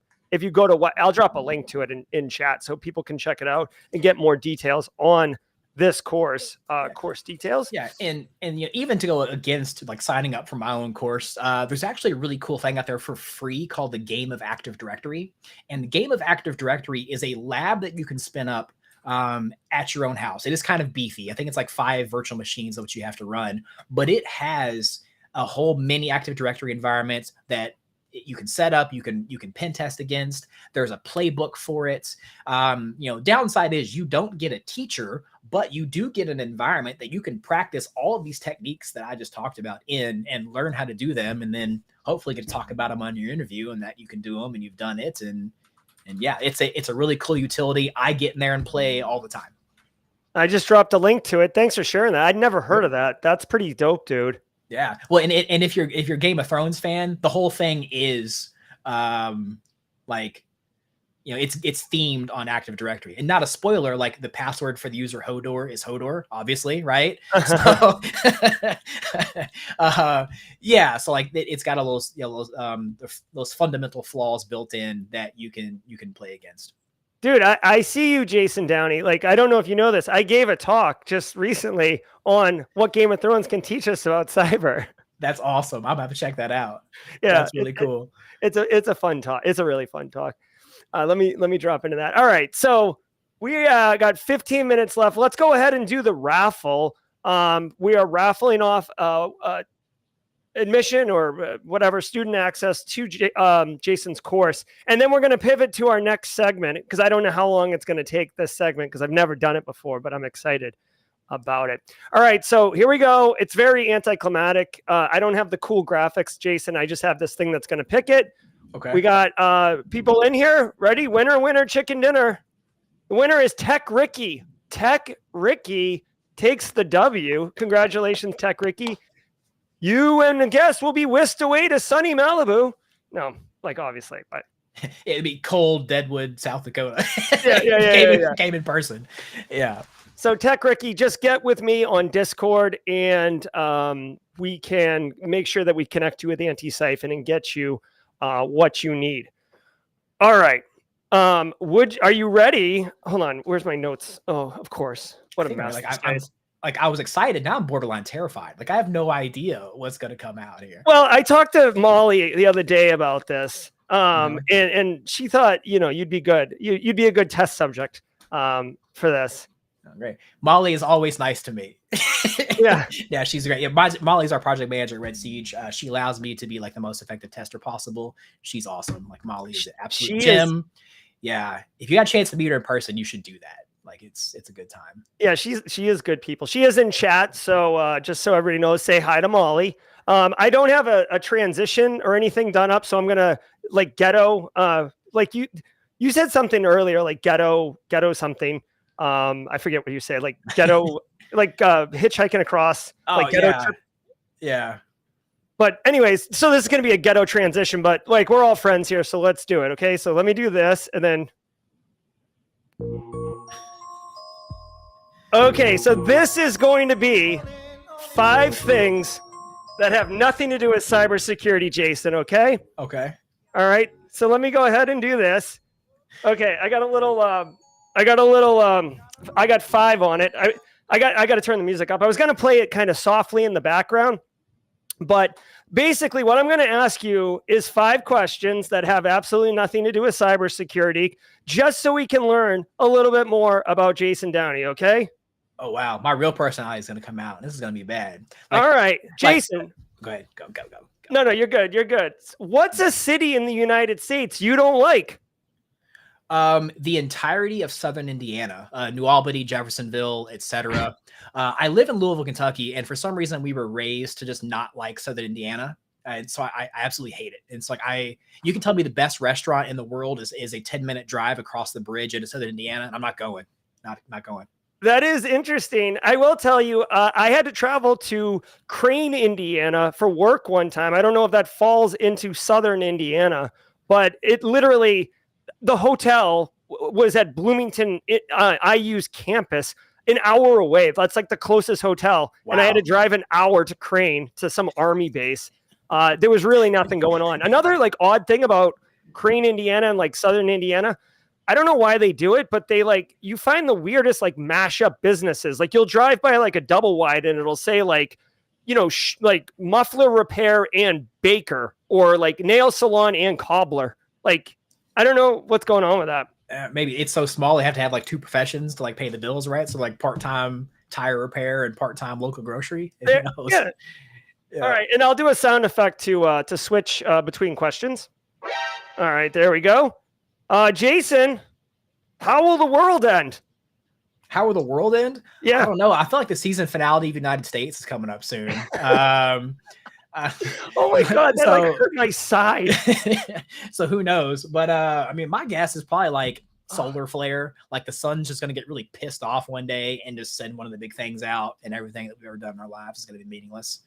to I'll drop a link to it in chat so people can check it out and get more details on this course details. Yeah. And even to go against like signing up for my own course, there's actually a really cool thing out there for free called the Game of Active Directory. And the Game of Active Directory is a lab that you can spin up at your own house. It is kind of beefy. I think it's like 5 virtual machines that you have to run, but it has a whole mini Active Directory environment that you can set up, you can pen test against. There's a playbook for it. Downside is you don't get a teacher, but you do get an environment that you can practice all of these techniques that I just talked about in and learn how to do them, and then hopefully get to talk about them on your interview and that you can do them and you've done it. And yeah, it's a really cool utility. I get in there and play all the time. I just dropped a link to it. Thanks for sharing that. I'd never heard of that. That's pretty dope, dude. Yeah. Well, and if you're Game of Thrones fan, the whole thing is it's themed on Active Directory. And not a spoiler, like the password for the user Hodor is Hodor, obviously, right? So yeah, so like it's got all those fundamental flaws built in that you can play against. Dude, I see you, Jason Downey. Like, I don't know if you know this. I gave a talk just recently on what Game of Thrones can teach us about cyber. That's awesome. I'm about to check that out. Yeah, that's really cool. It's a fun talk. It's a really fun talk. Let me drop into that. All right, so we got 15 minutes left. Let's go ahead and do the raffle. We are raffling off admission or whatever student access to Jason's course, and then we're going to pivot to our next segment because I don't know how long it's going to take this segment because I've never done it before, but I'm excited about it. All right, so here we go. It's very anticlimactic. I don't have the cool graphics, Jason. I just have this thing that's going to pick it. Okay. We got people in here. Ready? Winner, chicken dinner. The winner is Tech Ricky. Tech Ricky takes the W. Congratulations, Tech Ricky. You and the guest will be whisked away to sunny Malibu. No, like obviously, but it'd be cold Deadwood, South Dakota. Yeah. Came in person. Yeah. So Tech Ricky, just get with me on Discord and we can make sure that we connect you with Anti-Siphon and get you what you need. All right. Are you ready? Hold on. Where's my notes? Oh, of course. What a mess. I was excited. Now I'm borderline terrified. Like I have no idea what's going to come out here. Well, I talked to Molly the other day about this. And she thought, you'd be good. You'd be a good test subject for this. Oh, great. Molly is always nice to me. Yeah. Yeah, she's great. Yeah, Molly's our project manager at Red Siege. She allows me to be like the most effective tester possible. She's awesome. Like Molly is an absolute gem. Yeah. If you got a chance to meet her in person, you should do that. Like it's a good time. Yeah, she is good people. She is in chat, so just so everybody knows, say hi to Molly. I don't have a transition or anything done up, so I'm gonna like ghetto. Like you said something earlier, like ghetto something. I forget what you said, like ghetto. like hitchhiking across. Oh, like ghetto yeah. Yeah. But anyways, so this is going to be a ghetto transition, but like we're all friends here, so let's do it. Okay, so let me do this and then. Okay, so this is going to be 5 things that have nothing to do with cybersecurity, Jason. Okay. Okay. All right. So let me go ahead and do this. Okay, I got 5 on it. I got to turn the music up. I was going to play it kind of softly in the background, but basically what I'm going to ask you is 5 questions that have absolutely nothing to do with cybersecurity, just so we can learn a little bit more about Jason Downey. Okay. Oh, wow. My real personality is going to come out. This is going to be bad. All right, Jason. Go ahead. Go. No, you're good. You're good. What's a city in the United States you don't like? The entirety of Southern Indiana, New Albany, Jeffersonville, etc. I live in Louisville, Kentucky, and for some reason we were raised to just not like Southern Indiana. And so I absolutely hate it. And it's like, you can tell me the best restaurant in the world is a 10-minute drive across the bridge into Southern Indiana, and I'm not going, not going. That is interesting. I will tell you, I had to travel to Crane, Indiana for work one time. I don't know if that falls into Southern Indiana, but it literally, the hotel was at Bloomington IU's campus, an hour away. That's like the closest hotel. Wow. And I had to drive an hour to Crane to some Army base. There was really nothing going on. Another like odd thing about Crane, Indiana and like Southern Indiana, I don't know why they do it, but they like, you find the weirdest like mashup businesses. Like you'll drive by like a double wide and it'll say like, you know, like muffler repair and baker, or like nail salon and cobbler. Like, I don't know what's going on with that. Maybe it's so small they have to have like 2 professions to like pay the bills, right? So like part-time tire repair and part-time local grocery. Yeah. All right, and I'll do a sound effect to switch between questions. All right, there we go. Jason, how will the world end? How will the world end? Yeah. I don't know. I feel like the season finale of the United States is coming up soon. Oh my God, that like hurt my side. So who knows? But I mean, my guess is probably like solar flare. Like the sun's just going to get really pissed off one day and just send one of the big things out, and everything that we've ever done in our lives is going to be meaningless.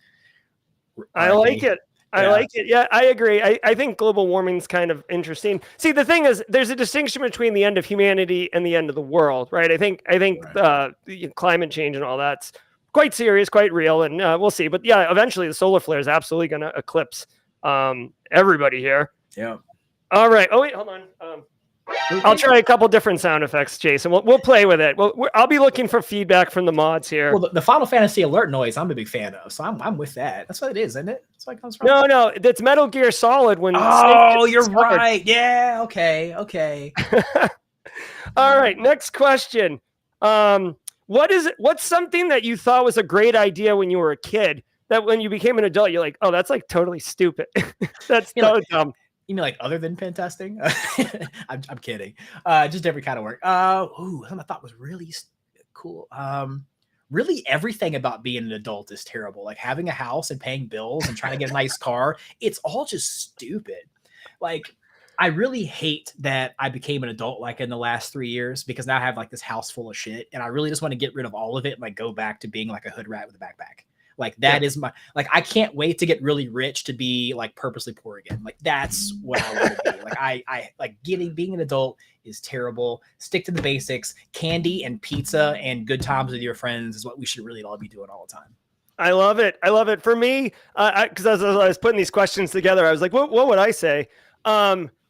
I like it. I like it. Yeah, I agree. I think global warming is kind of interesting. See, the thing is, there's a distinction between the end of humanity and the end of the world, right? I think right. Climate change and all that's quite serious, quite real, and we'll see. But yeah, eventually the solar flare is absolutely going to eclipse everybody here. Yeah. All right. Oh wait, hold on. I'll try a couple different sound effects, Jason. We'll play with it. I'll be looking for feedback from the mods here. Well, the Final Fantasy alert noise, I'm a big fan of, so I'm with that. That's what it is, isn't it? That's what it comes from. No, it's Metal Gear Solid. When you're right. Yeah. Okay. All right. Next question. What's something that you thought was a great idea when you were a kid that when you became an adult, you're like, oh, that's like totally stupid. That's so dumb. You mean like other than pen testing? I'm kidding. Just every kind of work. Something I thought was really cool. Really everything about being an adult is terrible. Like having a house and paying bills and trying to get a nice car. It's all just stupid. Like I really hate that I became an adult like in the last 3 years, because now I have like this house full of shit and I really just want to get rid of all of it and like go back to being like a hood rat with a backpack. Like that is my, like, I can't wait to get really rich to be like purposely poor again. Like that's what I want to be. Like I like being an adult is terrible. Stick to the basics. Candy and pizza and good times with your friends is what we should really all be doing all the time. I love it. For me, because as I was putting these questions together, I was like, what would I say?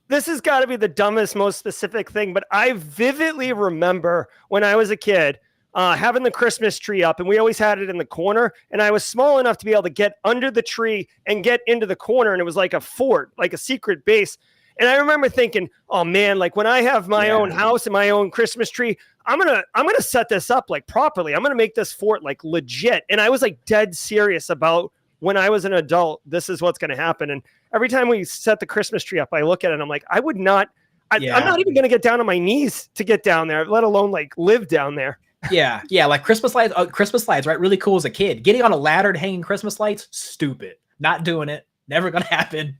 This has got to be the dumbest, most specific thing, but I vividly remember when I was a kid, having the Christmas tree up, and we always had it in the corner, and I was small enough to be able to get under the tree and get into the corner, and it was like a fort, like a secret base. And I remember thinking, oh man, like when I have my own house and my own Christmas tree, I'm gonna set this up like properly. I'm gonna make this fort like legit. And I was like dead serious about when I was an adult, this is what's gonna happen. And every time we set the Christmas tree up, I look at it and I'm like, I'm not even gonna get down on my knees to get down there, let alone like live down there. Yeah, like Christmas lights, right? Really cool as a kid. Getting on a ladder to hanging Christmas lights, stupid. Not doing it. Never gonna happen.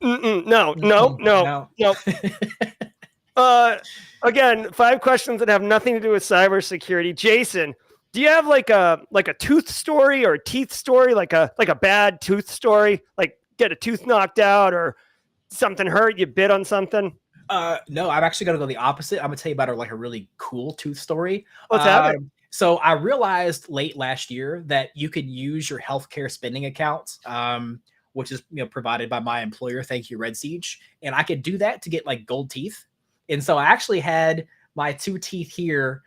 No. Again, 5 questions that have nothing to do with cybersecurity. Jason, Do you have like a tooth story or a teeth story, like a bad tooth story, like get a tooth knocked out or something hurt, you bit on something? No, I'm actually gonna go the opposite. I'm gonna tell you about a really cool tooth story. Let's have it. So I realized late last year that you could use your healthcare spending account, which is provided by my employer. Thank you, Red Siege, and I could do that to get like gold teeth. And so I actually had my 2 teeth here.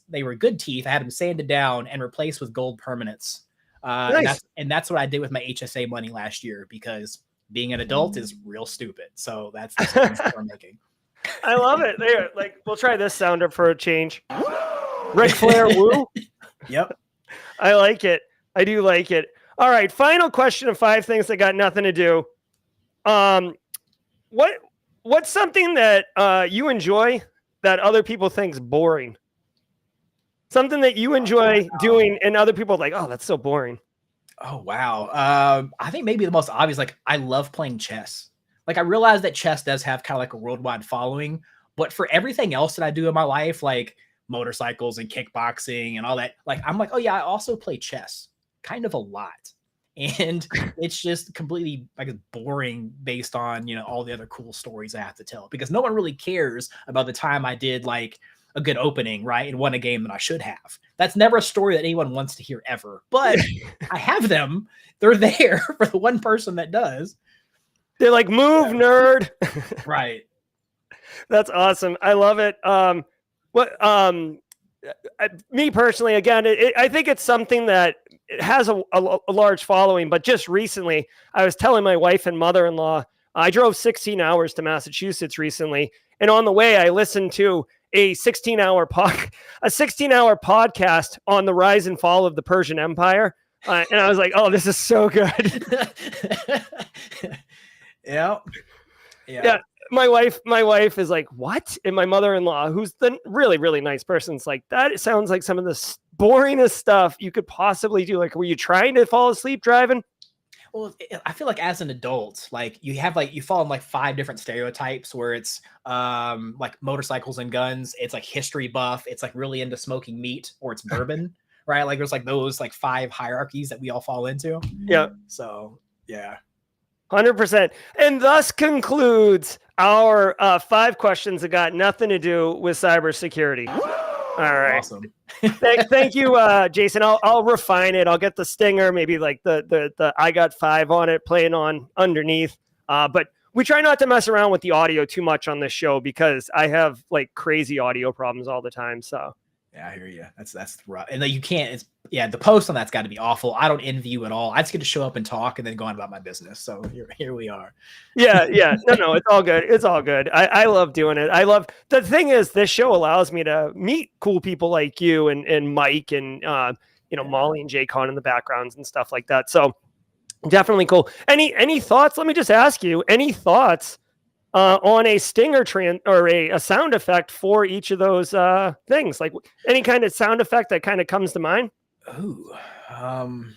They were good teeth. I had them sanded down and replaced with gold permanents. Nice. And that's what I did with my HSA money last year, because being an adult is real stupid. So that's the savings that we're making. I love it. There, like, we'll try this sounder for a change. Ric Flair, woo. Yep. I like it. I do like it. All right. Final question of 5 things that got nothing to do. What's something that you enjoy that other people think's boring? Something that you enjoy doing and other people are like, oh, that's so boring. Oh, wow. I think maybe the most obvious, like, I love playing chess. Like, I realize that chess does have kind of like a worldwide following, but for everything else that I do in my life, like motorcycles and kickboxing and all that, like, I'm like, oh yeah, I also play chess kind of a lot. And it's just completely like boring based on, all the other cool stories I have to tell, because no one really cares about the time I did like a good opening, right, and won a game that I should have. That's never a story that anyone wants to hear ever, but I have them. They're there for the one person that does. They're like, move, nerd. Right. That's awesome. I love it. Me personally, again, I think it's something that it has a large following, but just recently I was telling my wife and mother-in-law, I drove 16 hours to Massachusetts recently. And on the way, I listened to a 16-hour podcast on the rise and fall of the Persian Empire. And I was like, oh, this is so good. Yeah. My wife is like, what? And my mother-in-law, who's the really, really nice person, is like, that sounds like some of the boringest stuff you could possibly do. Like, were you trying to fall asleep driving? Well, I feel like as an adult, like you fall in like 5 different stereotypes where it's like motorcycles and guns. It's like history buff. It's like really into smoking meat, or it's bourbon, right? Like there's like those like 5 hierarchies that we all fall into. Yeah. So yeah. 100%. And thus concludes our 5 questions that got nothing to do with cybersecurity. All right. Awesome. Thank you, Jason. I'll refine it. I'll get the stinger, maybe like the I got 5 on it, playing on underneath. But we try not to mess around with the audio too much on this show because I have like crazy audio problems all the time. So yeah, I hear you. That's rough. And then you can't. The post on that's got to be awful. I don't envy you at all. I just get to show up and talk and then go on about my business. So here we are. Yeah. No, it's all good. It's all good. I love doing it. The thing is, this show allows me to meet cool people like you and Mike and Molly and Jay Con in the backgrounds and stuff like that. So definitely cool. Any thoughts? Let me just ask you. Any thoughts on a stinger or a sound effect for each of those things? Like any kind of sound effect that kind of comes to mind? Ooh, man,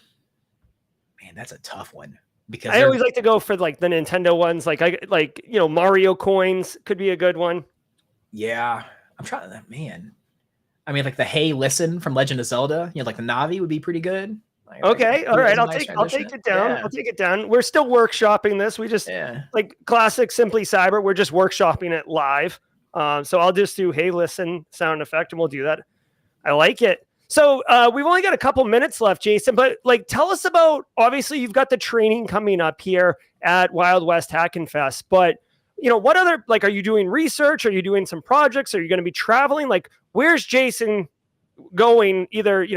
that's a tough one, because I always like to go for like the Nintendo ones, like Mario coins could be a good one. Yeah, I'm trying that, man. I mean, like the Hey Listen from Legend of Zelda, like the Navi would be pretty good. Like, okay, all right, I'll take it down. Yeah. I'll take it down. We're still workshopping this. We just like classic Simply Cyber. We're just workshopping it live. So I'll just do Hey Listen sound effect, and we'll do that. I like it. So we've only got a couple minutes left, Jason, but like, tell us about, obviously you've got the training coming up here at Wild West Hackin' Fest, but what other, like, are you doing research? Are you doing some projects? Are you going to be traveling? Like, where's Jason going, either,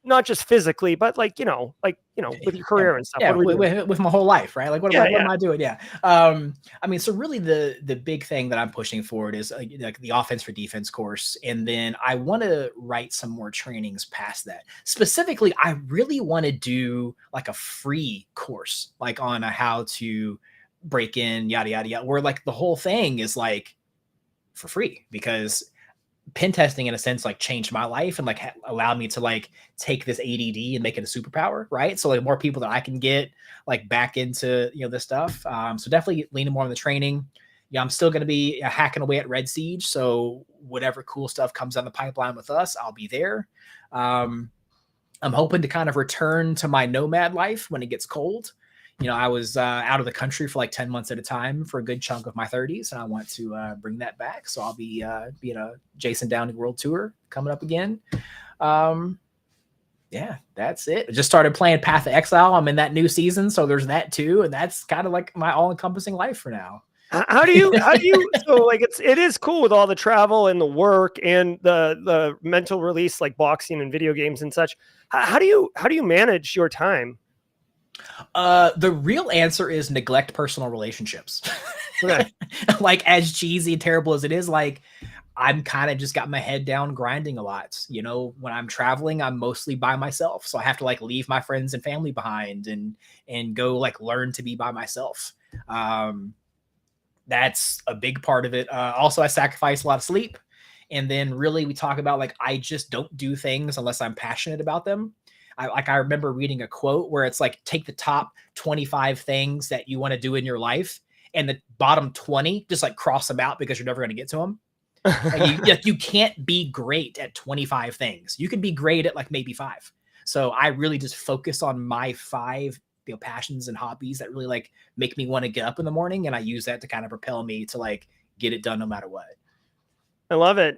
not just physically, but like, with your career and stuff. Yeah, with my whole life, right? Like, what am I doing? Yeah. I mean, so really the big thing that I'm pushing forward is like the offense for defense course. And then I want to write some more trainings past that. Specifically, I really want to do like a free course, like on how to break in, yada, yada, yada, where like the whole thing is like for free, because pen testing in a sense like changed my life and like allowed me to like take this ADD and make it a superpower, right? So like more people that I can get like back into this stuff. So definitely leaning more on the training, Yeah, I'm still going to be hacking away at Red Siege. So whatever cool stuff comes down the pipeline with us, I'll be there. I'm hoping to kind of return to my nomad life when it gets cold. I was out of the country for like 10 months at a time for a good chunk of my 30s, and I want to bring that back. So I'll be being a Jason Downey world tour coming up again. Yeah, that's it. I just started playing Path of Exile. I'm in that new season, so there's that too, and that's kind of like my all-encompassing life for now. How do you so like it is cool with all the travel and the work and the mental release, like boxing and video games and such. How do you manage your time? The real answer is neglect personal relationships. Okay. Like, as cheesy and terrible as it is, like, I'm kind of just got my head down grinding a lot. When I'm traveling, I'm mostly by myself. So I have to like leave my friends and family behind and go like learn to be by myself. That's a big part of it. Also, I sacrifice a lot of sleep. And then really we talk about like, I just don't do things unless I'm passionate about them. I remember reading a quote where it's like, take the top 25 things that you want to do in your life and the bottom 20, just like cross them out because you're never going to get to them. Like you can't be great at 25 things. You can be great at like maybe 5. So I really just focus on my 5 passions and hobbies that really like make me want to get up in the morning. And I use that to kind of propel me to like get it done no matter what. I love it.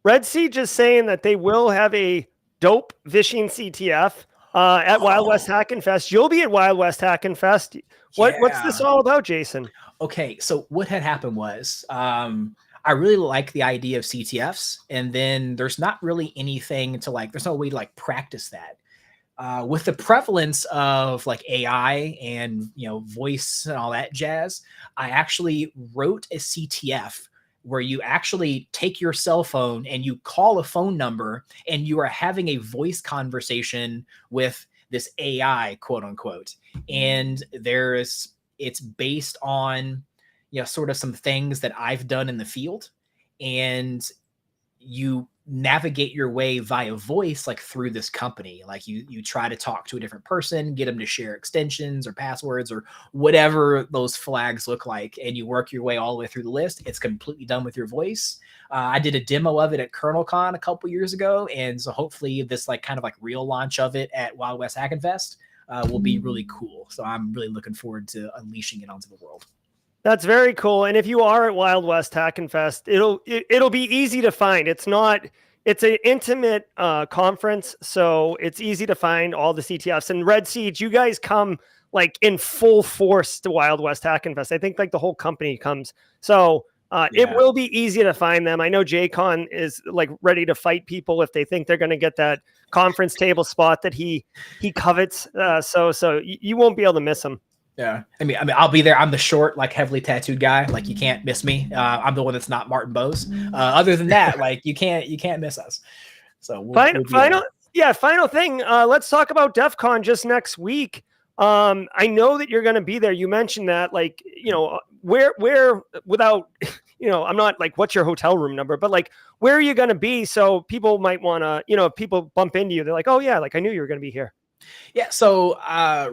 Red Siege is saying that they will have a dope vishing CTF at Wild West Hackin' Fest. You'll be at Wild West Hackin' Fest. What's this all about, Jason? Okay, so what had happened was I really like the idea of CTFs, and then there's not really anything to like, there's no way to like practice that. With the prevalence of like AI and, voice and all that jazz, I actually wrote a CTF where you actually take your cell phone and you call a phone number and you are having a voice conversation with this AI, quote unquote. And it's based on, sort of some things that I've done in the field, and you navigate your way via voice, like through this company. Like you try to talk to a different person, get them to share extensions or passwords or whatever those flags look like, and you work your way all the way through the list. It's completely done with your voice. I did a demo of it at KernelCon a couple years ago, and so hopefully this like kind of like real launch of it at Wild West Hackin' Fest will be really cool. So I'm really looking forward to unleashing it onto the world. That's very cool. And if you are at Wild West Hackin' Fest, it'll be easy to find. It's an intimate conference, so it's easy to find all the CTFs. And Red Siege, you guys come like in full force to Wild West Hackin' Fest. I think like the whole company comes. So it will be easy to find them. I know JCon is like ready to fight people if they think they're going to get that conference table spot that he covets. So you won't be able to miss him. Yeah. I mean, I'll be there. I'm the short, like heavily tattooed guy. Like you can't miss me. I'm the one that's not Martin Bose. Other than that, like you can't miss us. So final thing. Let's talk about DEF CON just next week. I know that you're going to be there. You mentioned that, like, where without, I'm not like, what's your hotel room number, but like, where are you going to be? So people might want to, if people bump into you, they're like, oh yeah, like I knew you were going to be here. Yeah, so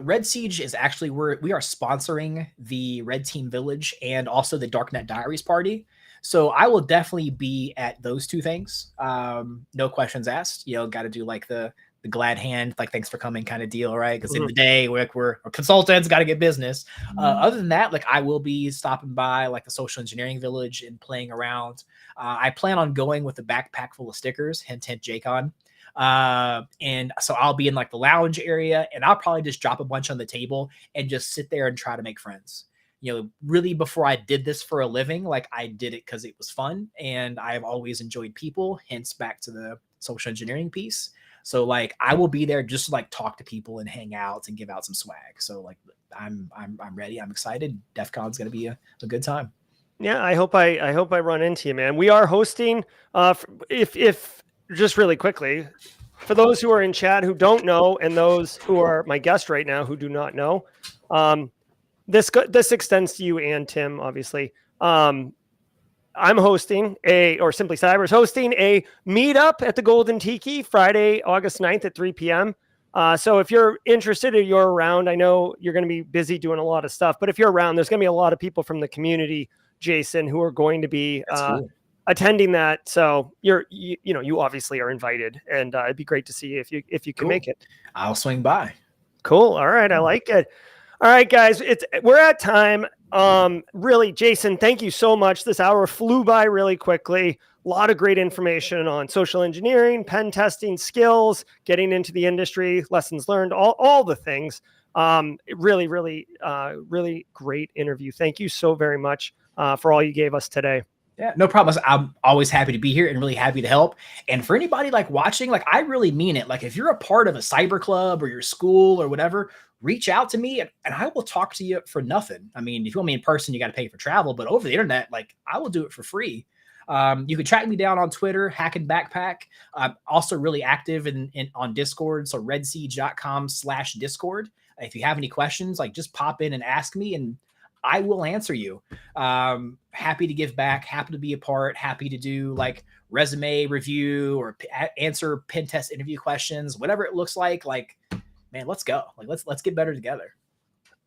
Red Siege is actually we are sponsoring the Red Team Village and also the Darknet Diaries party. So I will definitely be at those two things. No questions asked. Got to do like the glad hand, like thanks for coming kind of deal, right? Because in the day we're consultants, got to get business. Other than that, like I will be stopping by like the Social Engineering Village and playing around. I plan on going with a backpack full of stickers. Hint, hint, JCon. And so I'll be in like the lounge area, and I'll probably just drop a bunch on the table and just sit there and try to make friends. Really before I did this for a living, like I did it because it was fun, and I've always enjoyed people, hence back to the social engineering piece. So like I will be there just to like talk to people and hang out and give out some swag. So like I'm ready. I'm excited. DEF CON's gonna be a good time. Yeah, I hope I run into you, man. We are hosting if just really quickly, for those who are in chat who don't know, and those who are my guest right now who do not know, this extends to you and Tim, obviously. I'm hosting Simply Cyber is hosting a meetup at the Golden Tiki Friday, August 9th at 3 p.m. So if you're interested or you're around, I know you're going to be busy doing a lot of stuff, but if you're around, there's going to be a lot of people from the community Jason, who are going to be Cool. attending that. So you obviously are invited, and it'd be great to see you if you can Cool. make it. I'll swing by. Cool. All right. I like it. All right, guys, we're at time. Really, Jason, thank you so much. This hour flew by really quickly. A lot of great information on social engineering, pen testing skills, getting into the industry, lessons learned, all the things. Really, really, really great interview. Thank you so very much for all you gave us today. Yeah, no problem. I'm always happy to be here and really happy to help. And for anybody like watching, like I really mean it. Like if you're a part of a cyber club or your school or whatever, reach out to me and I will talk to you for nothing. I mean, if you want me in person, you got to pay for travel, but over the internet, like I will do it for free. You can track me down on Twitter, Hack and Backpack. I'm also really active on Discord. So redsiege.com/Discord. If you have any questions, like just pop in and ask me and I will answer you. Happy to give back, happy to be a part, happy to do like resume review or answer pen test interview questions, whatever it looks like. Like, man, let's go. Like, let's get better together.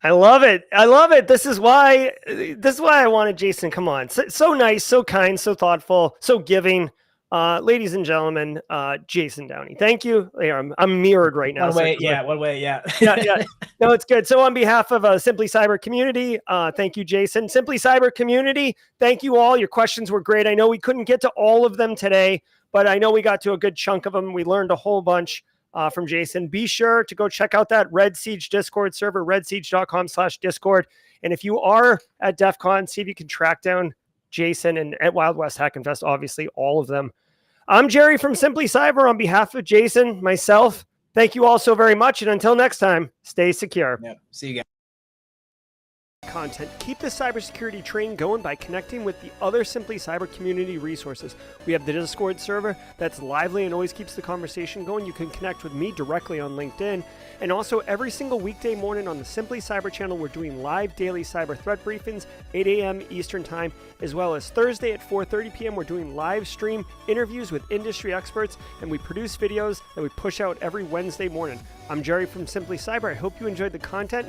I love it. I love it. This is why I wanted Jason. Come on. So nice, so kind, so thoughtful, so giving. Ladies and gentlemen, Jason Downey. Thank you. I'm mirrored right now. One way. Yeah. Yeah. No, it's good. So on behalf of Simply Cyber community, thank you, Jason. Simply Cyber community, thank you all. Your questions were great. I know we couldn't get to all of them today, but I know we got to a good chunk of them. We learned a whole bunch from Jason. Be sure to go check out that Red Siege Discord server, redsiege.com/Discord. And if you are at DEF CON, see if you can track down Jason and at Wild West Hack and Fest, obviously all of them. I'm Jerry from Simply Cyber on behalf of Jason, myself. Thank you all so very much. And until next time, stay secure. Yep. See you guys. Content. Keep the cybersecurity train going by connecting with the other Simply Cyber community resources. We have the Discord server that's lively and always keeps the conversation going. You can connect with me directly on LinkedIn. And also every single weekday morning on the Simply Cyber channel, we're doing live daily cyber threat briefings, 8 a.m. Eastern time, as well as Thursday at 4:30 p.m. We're doing live stream interviews with industry experts, and we produce videos that we push out every Wednesday morning. I'm Jerry from Simply Cyber. I hope you enjoyed the content.